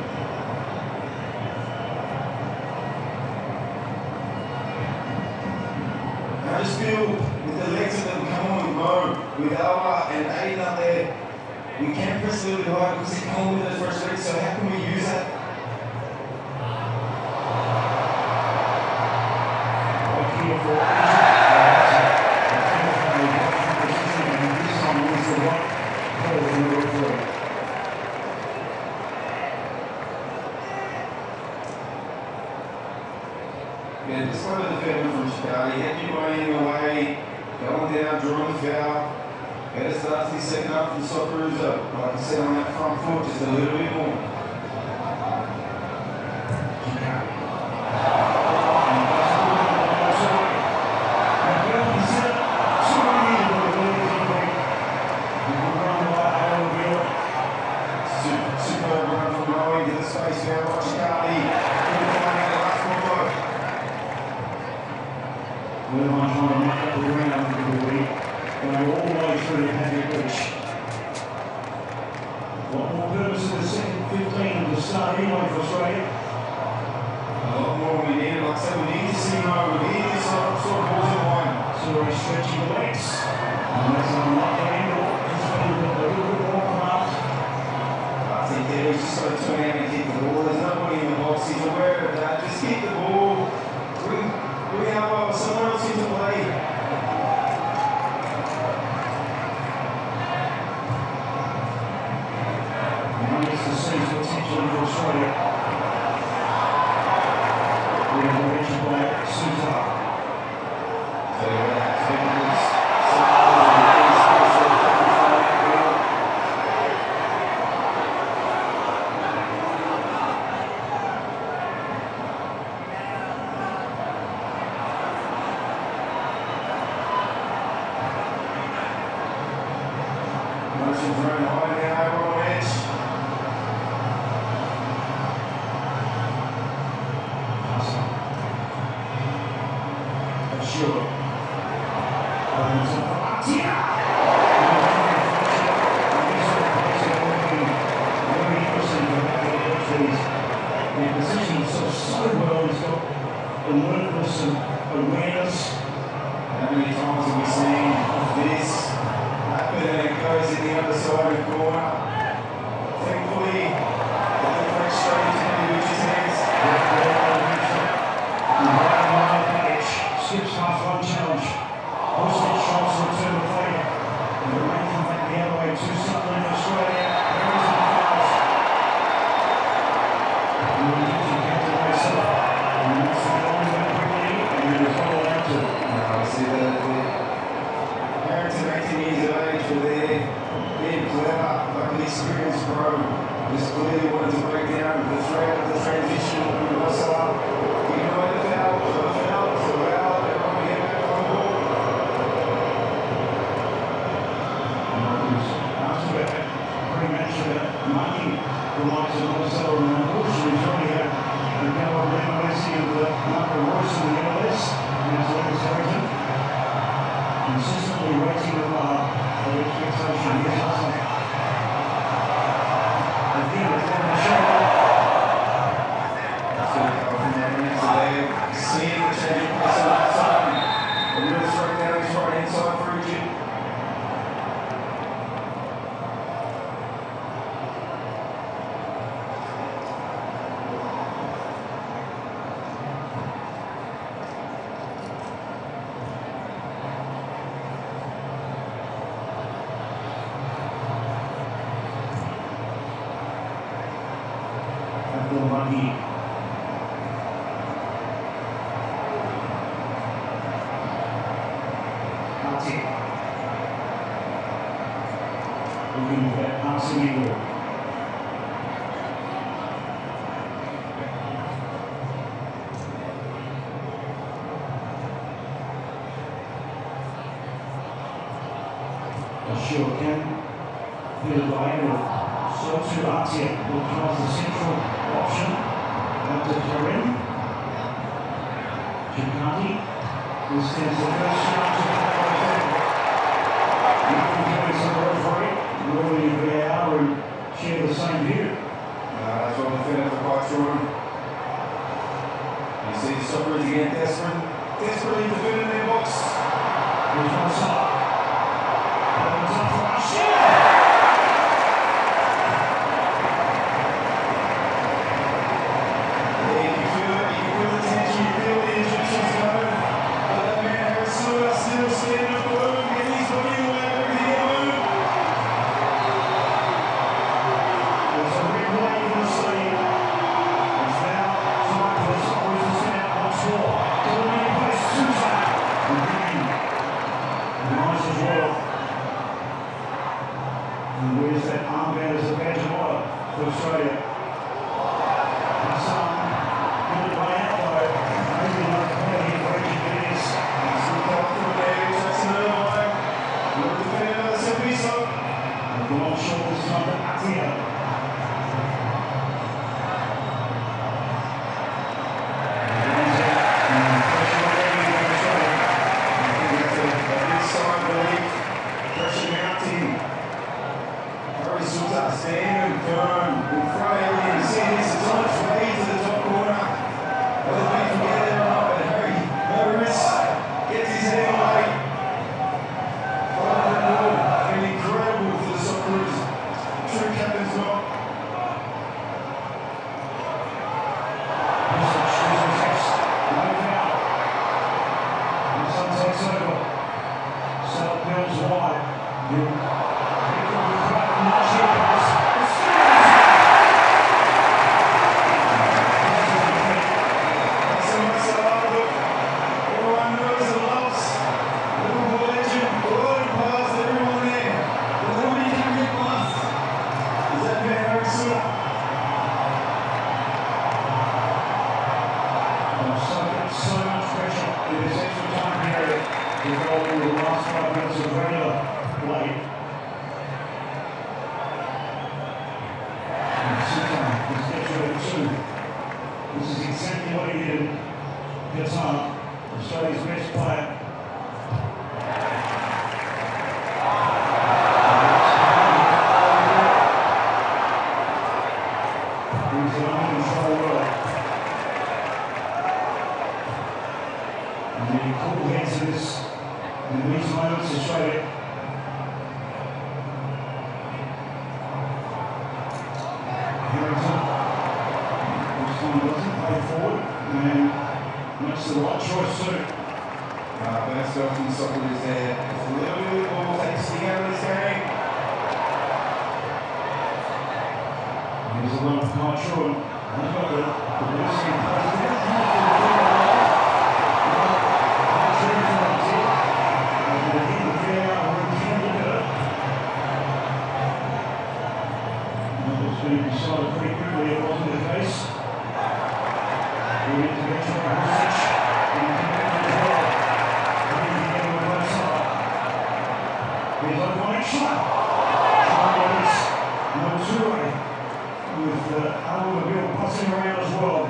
I just feel with the legs that we come on with Mo, with Alba and Aiden up there, we can press a little bit higher because they come on with those first legs, so how can we use that? Yeah, this one of the defender from Chicago, he had people running away, going down, drawing the foul. Better start to the second half for the Socceroos up. Like I said, on that front foot, just a little bit more. Superb run from Rowe into the space now by Chicago. We're trying to knock up the ground for the week, going all the way through the heavy pitch. What more purpose in the second 15 of the start anyway for Australia? lot more we need. Like I said, we need to see more. We need this sort of balls in line. So we're stretching the legs. And that's on the angle. It's a little bit more craft. I think he's just got to turn out and kick the ball. There's nobody in the box. He's aware of that. Just kick the ball. Bring out someone else into play. It's the same potential for Australia. We have a rich play, Suta. So motion's running high now, over on edge. Sure. The position so well, he's got alertness and awareness. How many times have we seen this happen and it goes in the other side of the corner? Thankfully, the defense straight into the Luch's hands. Skips half one challenge. Hostage shots return the favour. And the rain come back the other way. 2 something in Australia. There is the fouls. And we need to captain myself. And that's the only way quickly. And it is not allowed to. I see that parents at 18 years of age were there, being clever, like an experienced pro. Just clearly wanted to break down the threat of the transition and the muscle up. You know what the foul, marking the likes of Marcelo and unfortunately he's already had a go of Leo Messi and Marco Royce in the MLS in his latest origin. Consistently raising the bar of expectation. Here's Hassan. Again, it's on the shoulder. That's going to go from there into there. Seeing the change of pace on that side. A real straight down his right hand side for Egypt. Lucky. Artie. Looking for that passing angle. Sure can. Headed by Edward. So to Artie, who tries the central option. Up to Karim. Chikati, who stands the first shot to the you can give us a referee. Normally VAR and share the same view. That's what the defender for quite short. You see the stoppers again, desperately defending their box. There's one side. Opens up for us. And where's that armband as a badge of honour for Australia? Hassan, good way out though. Maybe not quite here for engineers. He's looked up through there, Jackson Irvine. We'll defend another set piece up. And the long shot this time to Atia. Stand firm in front of everything. You see this, it's on its way to the top corner. whether we can get there or not, but Harry, no risk, gets his head away. Follow the ball, and incredible for the Socceroos. True captain's knock. This is exactly what he did. Qatar, Australia's best player. He's an uncontrolled world. And the cool heads of this, in these moments, Australia. And makes the right choice too. Best off from the Socceroos there. It's a little bit of the ball, takes the sting out of this game. Here's a lot of control. They've got the blessing in place there. That was being decided pretty quickly, it wasn't the case. We need to get to our message and connect as well. We need to get on the right side. Here's a one shot. Charles Moture with Automobile passing around as well.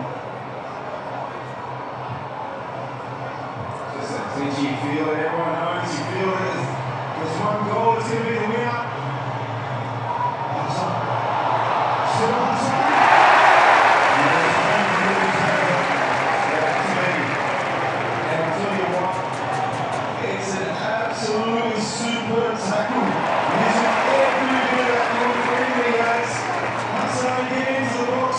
Just that clinch, you feel it, everyone knows, you feel it. There's one goal, it's going to be the winner. That's up. Still on side. Absolutely superb tackle. Using every bit of that long free he has. That's how he gets into the box.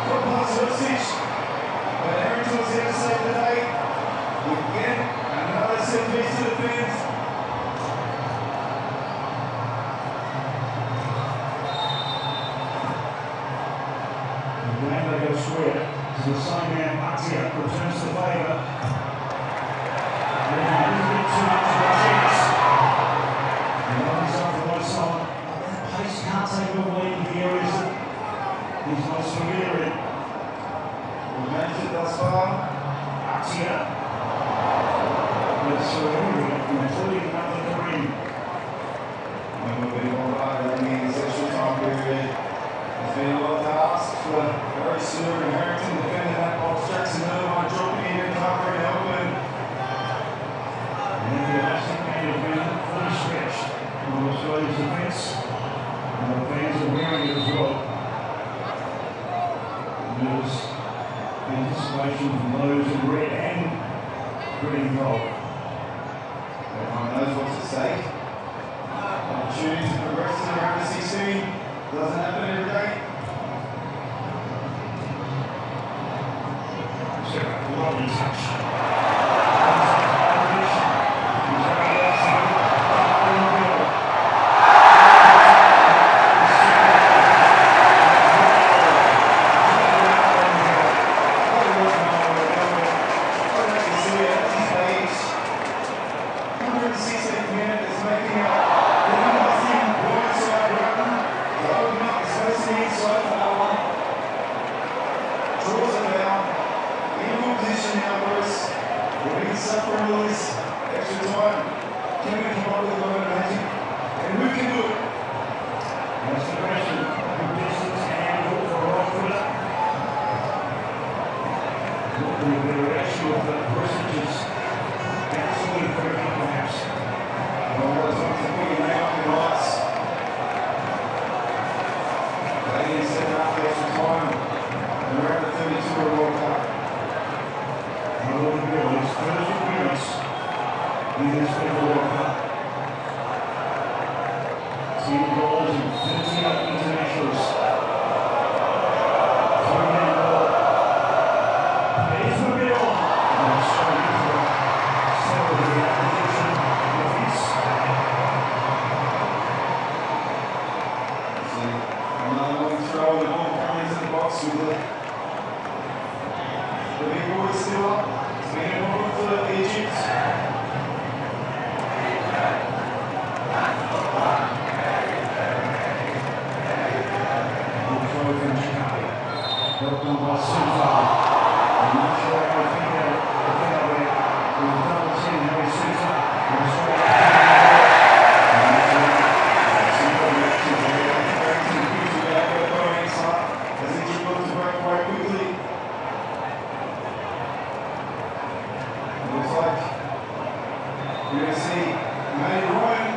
Got past Hostage. But Harrington's here to save the day. We get another set piece to the fence. And when they go square to the same man, Atia returns the favour. Too much of a chance. And he's up the one side. That pace can't take all the way into the areas that he's most familiar in. We've managed it thus far. Atia. That's everywhere, including another Kareem. And we've been all right, I mean, this extra time period. There's been a lot to ask for very soon. And Harrington defending that box. Jackson Irvine dropping in and covering and helping. And the elastic band has been fully stretched on Australia's defence, and the fans are wearing it as well. And there's anticipation from those in red and green gold. Everyone knows what's at stake. Opportunity to progress to the round of 16. Doesn't happen every day. Lovely touch. we're at the 32 World Cup. Another goal, his first appearance in this FIFA World Cup. 10 goals and 38 internationals. 3-man goal. Here's Mabille. And straight into the center of the opposition defence. Another long throw, and the ball coming into the box with the big boys still up. It's been a problem for Egypt. Helped on by Sufa. I'm not sure how to think out there. We've double team Harry Sufa. And straight as Egypt looks to break quite quickly. Looks like we're going to see Matty Ryan.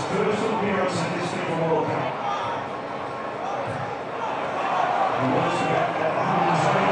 First appearance in this FIFA World Cup. He was about 120.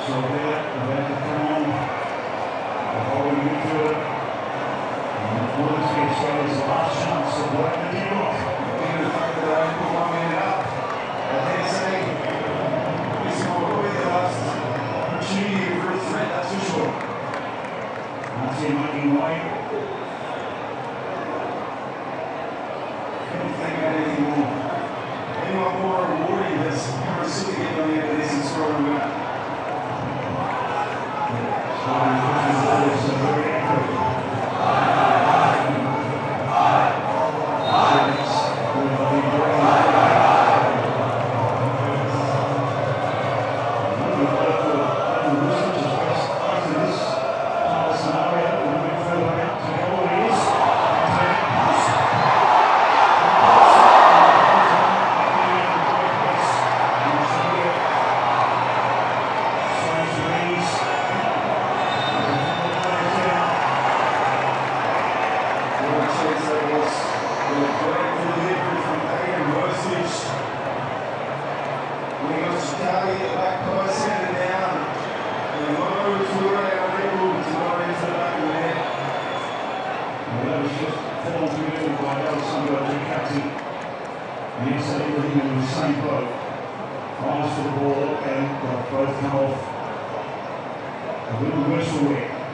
So there, about to come on, the holding midfielder. And the Bullets get Australia's last chance of breaking the deadlock. Given the fact that they only put 1 minute up, I dare say this will probably be the last opportunity of real threat, that's for sure. Martin making way. Couldn't think about anything more. Anyone more rewarding that's currently still to get on the end of this and score a winner.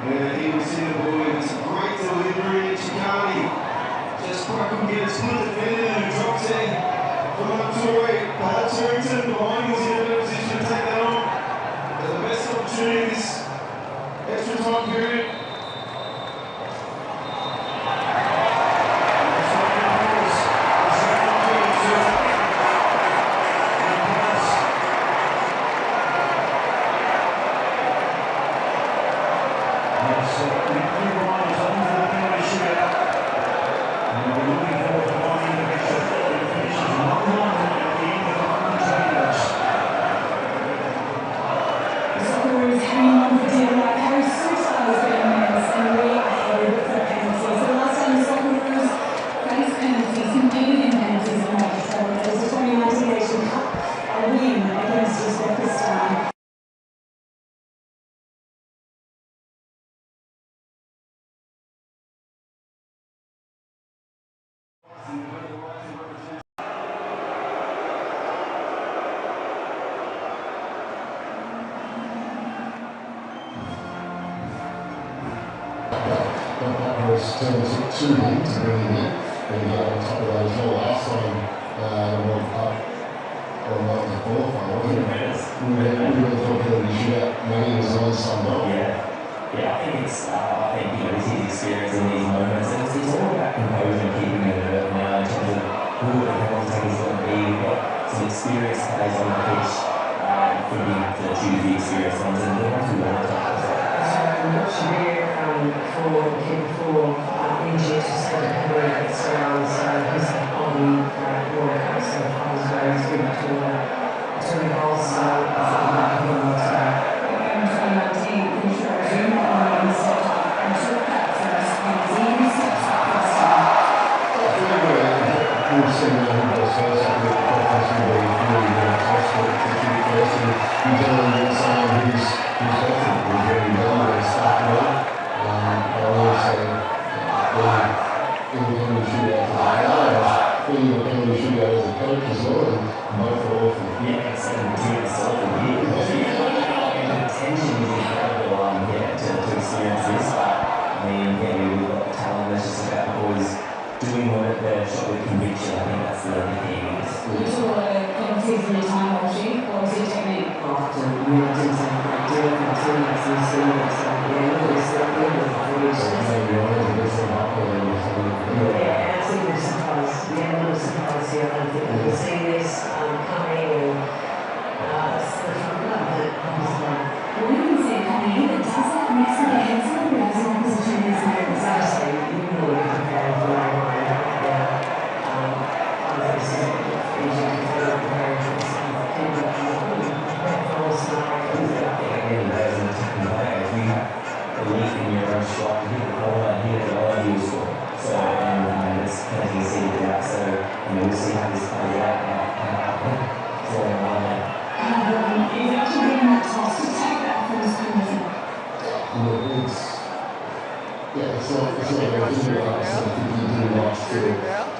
Yeah, he was in the ball. It was a great delivery. Chicani just couldn't get a split defender and drops it. From up to right, perhaps Harrington behind was in a better position to take that on. But the best opportunity this extra time period. took to him to bring him in, and he got on top of that as well last time the World Cup, or not the qualifier, wasn't it? We were talking he should have made his own son up. Yeah, I think it's, it's his experience in these moments, and it's all about composure and keeping it alert now in terms of who the penalty taker is going to be. We've got some experienced players on the pitch, thinking to choose the experienced ones, and the ones who want to take us. Shabir for King for Egypt to set a career at Surround, so he's on the World Cup so far as well. He's been to the goals, so I think that will not N18G finished version on the set and took that first and easy steps up this time. I think we've seen who goes first. I think the preference will be really tough to shoot first, and you generally get someone who's confident, who's very young and starting well. I always say being a penalty shootout as a player, being a penalty shootout as a coach as well, and both are awful. Yeah, it's the team itself in here. The tension is incredible to experience this, but I mean, we've got the talent, that's just about boys doing what they're shot with conviction. I think that's the key. You took a lot of penalties in your time watching. What was your technique? often really didn't take a great deal of continuous and seeing it, so yeah, it was the end of the footage. Yeah, absolutely surprised. Yeah, a little surprised here. I don't think I can see this coming, and it's the front of it. Well, we didn't see it coming either. Does that mix with the heads up or does the opposition is nervous? Obviously, you really prepare for that one. Yeah. Obviously, Egypt is very prepared for this kind of thing, but all scenarios. Again, those in the attacking players, we have belief in your own shot, hit the corner, hit the goal, you score. So, and it's planting a seed out, so, we'll see how this plays out. It's all on there. Is it actually getting that toss to take that first penalty? It's not going to do that. I think you do much to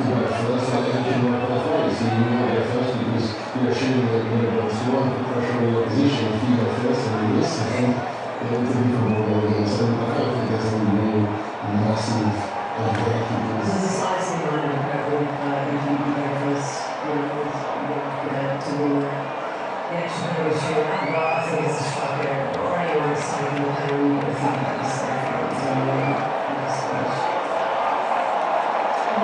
go first, and then you can work both ways. So you want to go first because you're assuming that you're going to score and put pressure on your opposition. If you go first and you miss, then it's a different ball again. So I don't think there's any real massive advantages. This is a slice in line of incredible if you go first, to win the extra penalty shootout. But I think it's a striker or anyone that's taking the penalty, I think that's safe.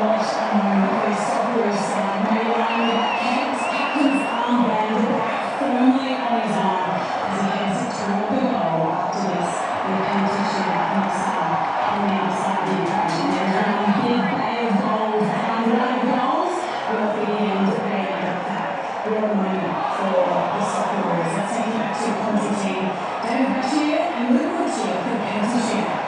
The soccer's made around the Kent's captain's armband back firmly on his arm as he heads toward the goal after this. The penalty shootout knocks on the other side of the attraction. There's a big bay of goals, and one of the goals will be the end of that. What a moment for the Socceroos. Let's take it back to Constantine, David Bashir and Luke Butcher for the penalty shootout.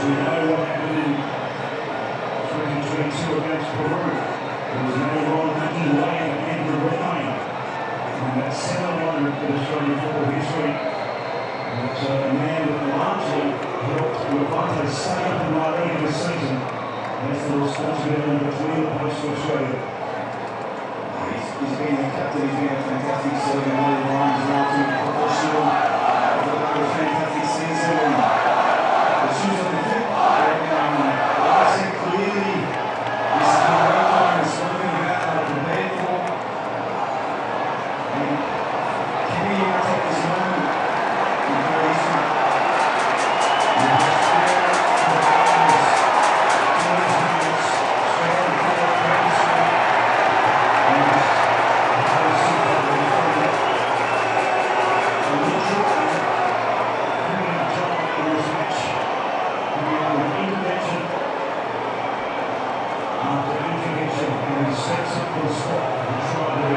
We know what happened in 2022 against Peru. It was no one making way again the red line. And that's 7-1 for Australian football history. But a man that largely helped Levante stay up in La Liga this season. That's the responsibility between the posts for Australia. He's been the captain, he's been a fantastic servant all the lines around to professional. He's a fantastic season. The shoes on the foot. I said clearly, this is the right time, it's something that I'm prepared for. And can you take this moment before this one? You have to sets up for the spot and try to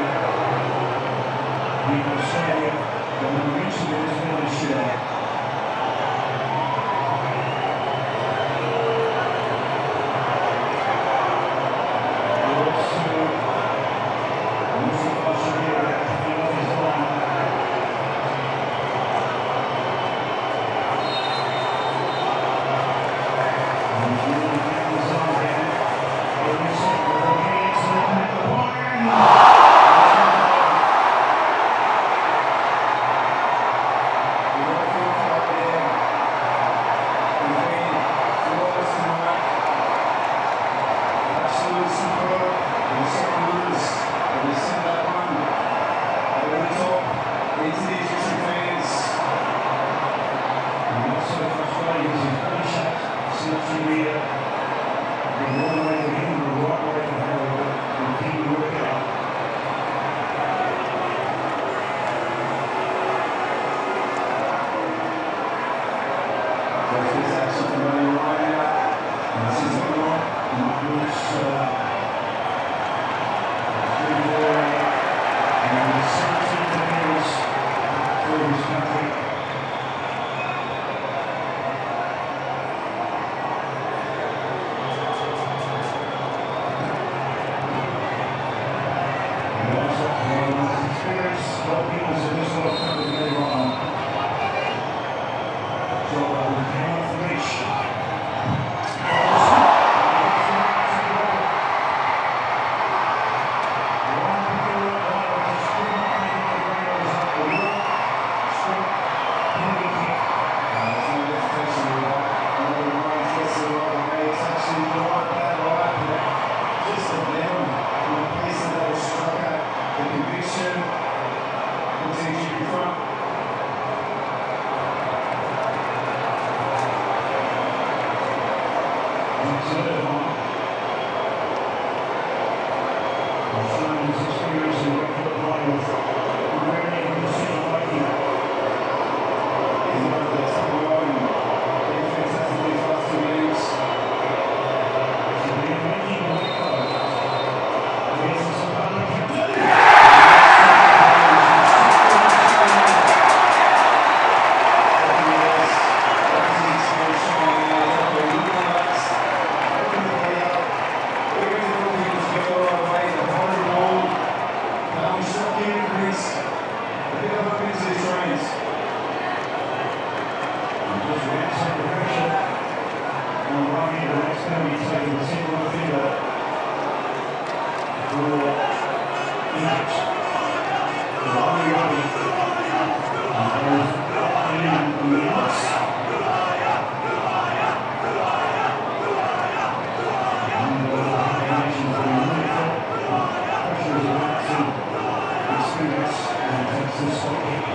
beat Australia, but eventually there's another shootout. trains. A bit of hope into these trains. Just reacting to pressure. And running the next time he's taking the single finger for Egypt. Running. And goes up and in the arts. And the combination for the uniform. Pressure is about to experience and takes the spot kick.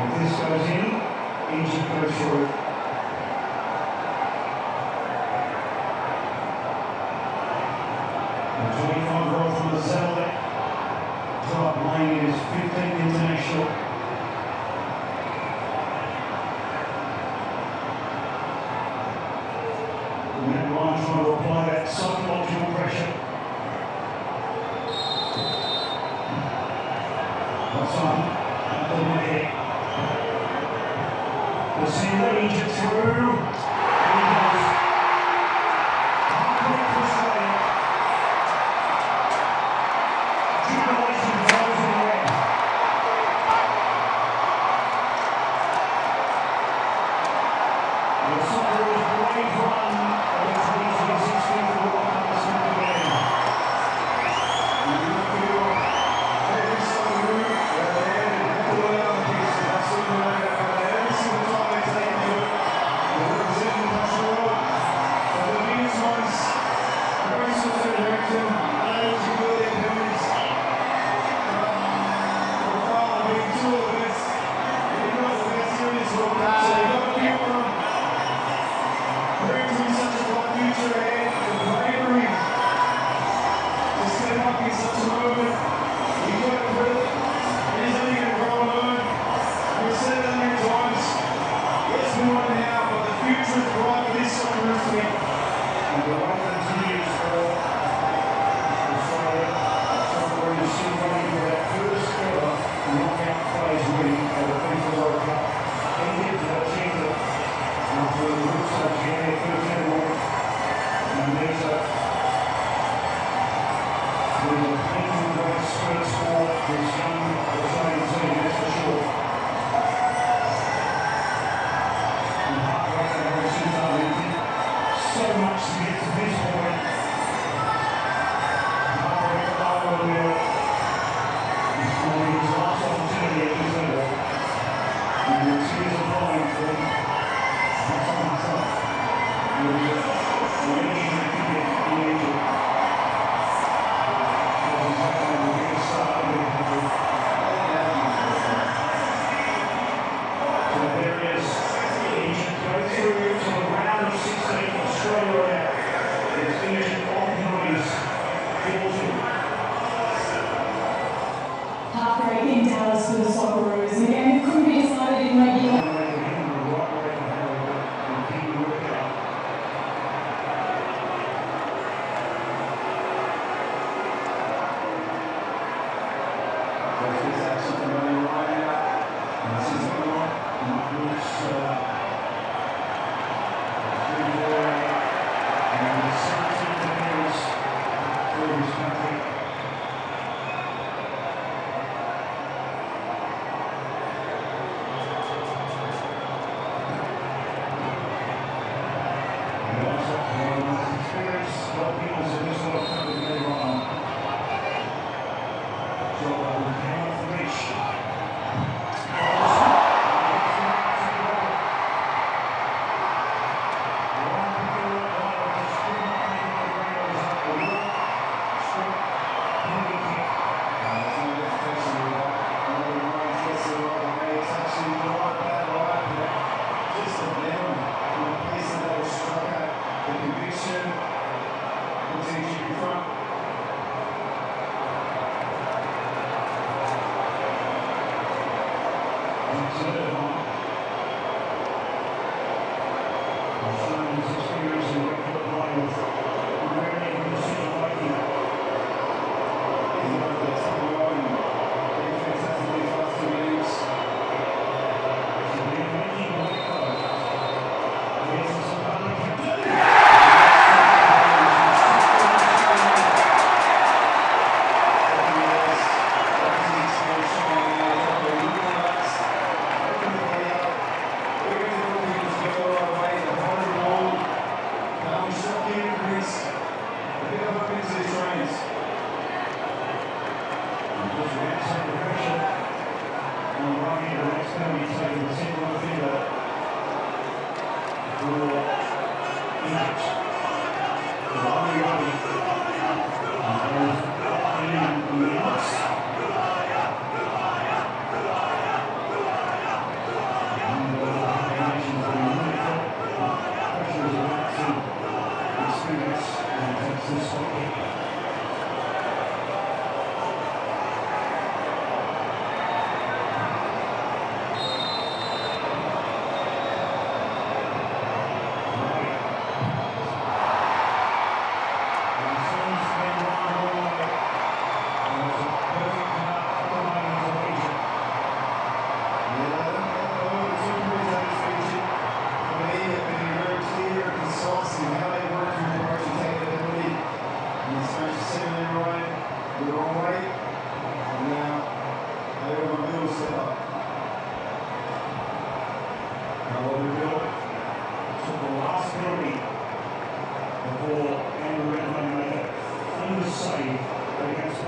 If this goes in, Egypt goes through. The 25-year-old from the Zelda drop line is 15th international. apply that psychological pressure. That's on at the minute. The senior Egypt through. And he goes. Halfway for Australia. Jubilation for those in the red. The Socceroos' brave run of the 2026 FIFA World Cup has come to an end. And you look at every Socceroo, they're there, they have to learn other kids, they absolutely learn it. Every single time they take it, they're representing across the world. But the biggest ones, very sort of direction, unable to build their parents. For a father being two of the best, they've got the best here in this World Cup, so they've got to keep on. Brings me such a bright future ahead, the bravery to step up in such a moment. You've got to prove it. It is only going to grow and learn. We've said it a million times. Yes, we want it now, but the future is bright for this Socceroos team. And the run continues for Australia. Socceroos still running for that first ever knockout phase win at the FIFA World Cup. India to achieve it after the group stage in their first ever win. And there's a painful great spurts for this young Australian team, that's for sure. And heartbreaking ever since they did so much to get to this point. Heartbreaking Iowa will is calling his last opportunity at this level. And the tears are flowing from Hassan Hassan. The legend that he did in Egypt. Wasn't happening to get a start in the country. So there is Egypt go through to the round of 16. Australia is Egypt on penalties. 40. Heartbreak in Dallas for the Socceroos. And again, it couldn't be decided in regular. This action from running right out. And this is going on. And the 17th appearance for his country. And also, one of the most experienced goalkeepers in this World Cup is Gary Ryan. So, came off the reach.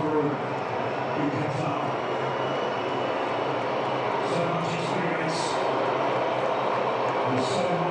Peru in Qatar. So much experience and so much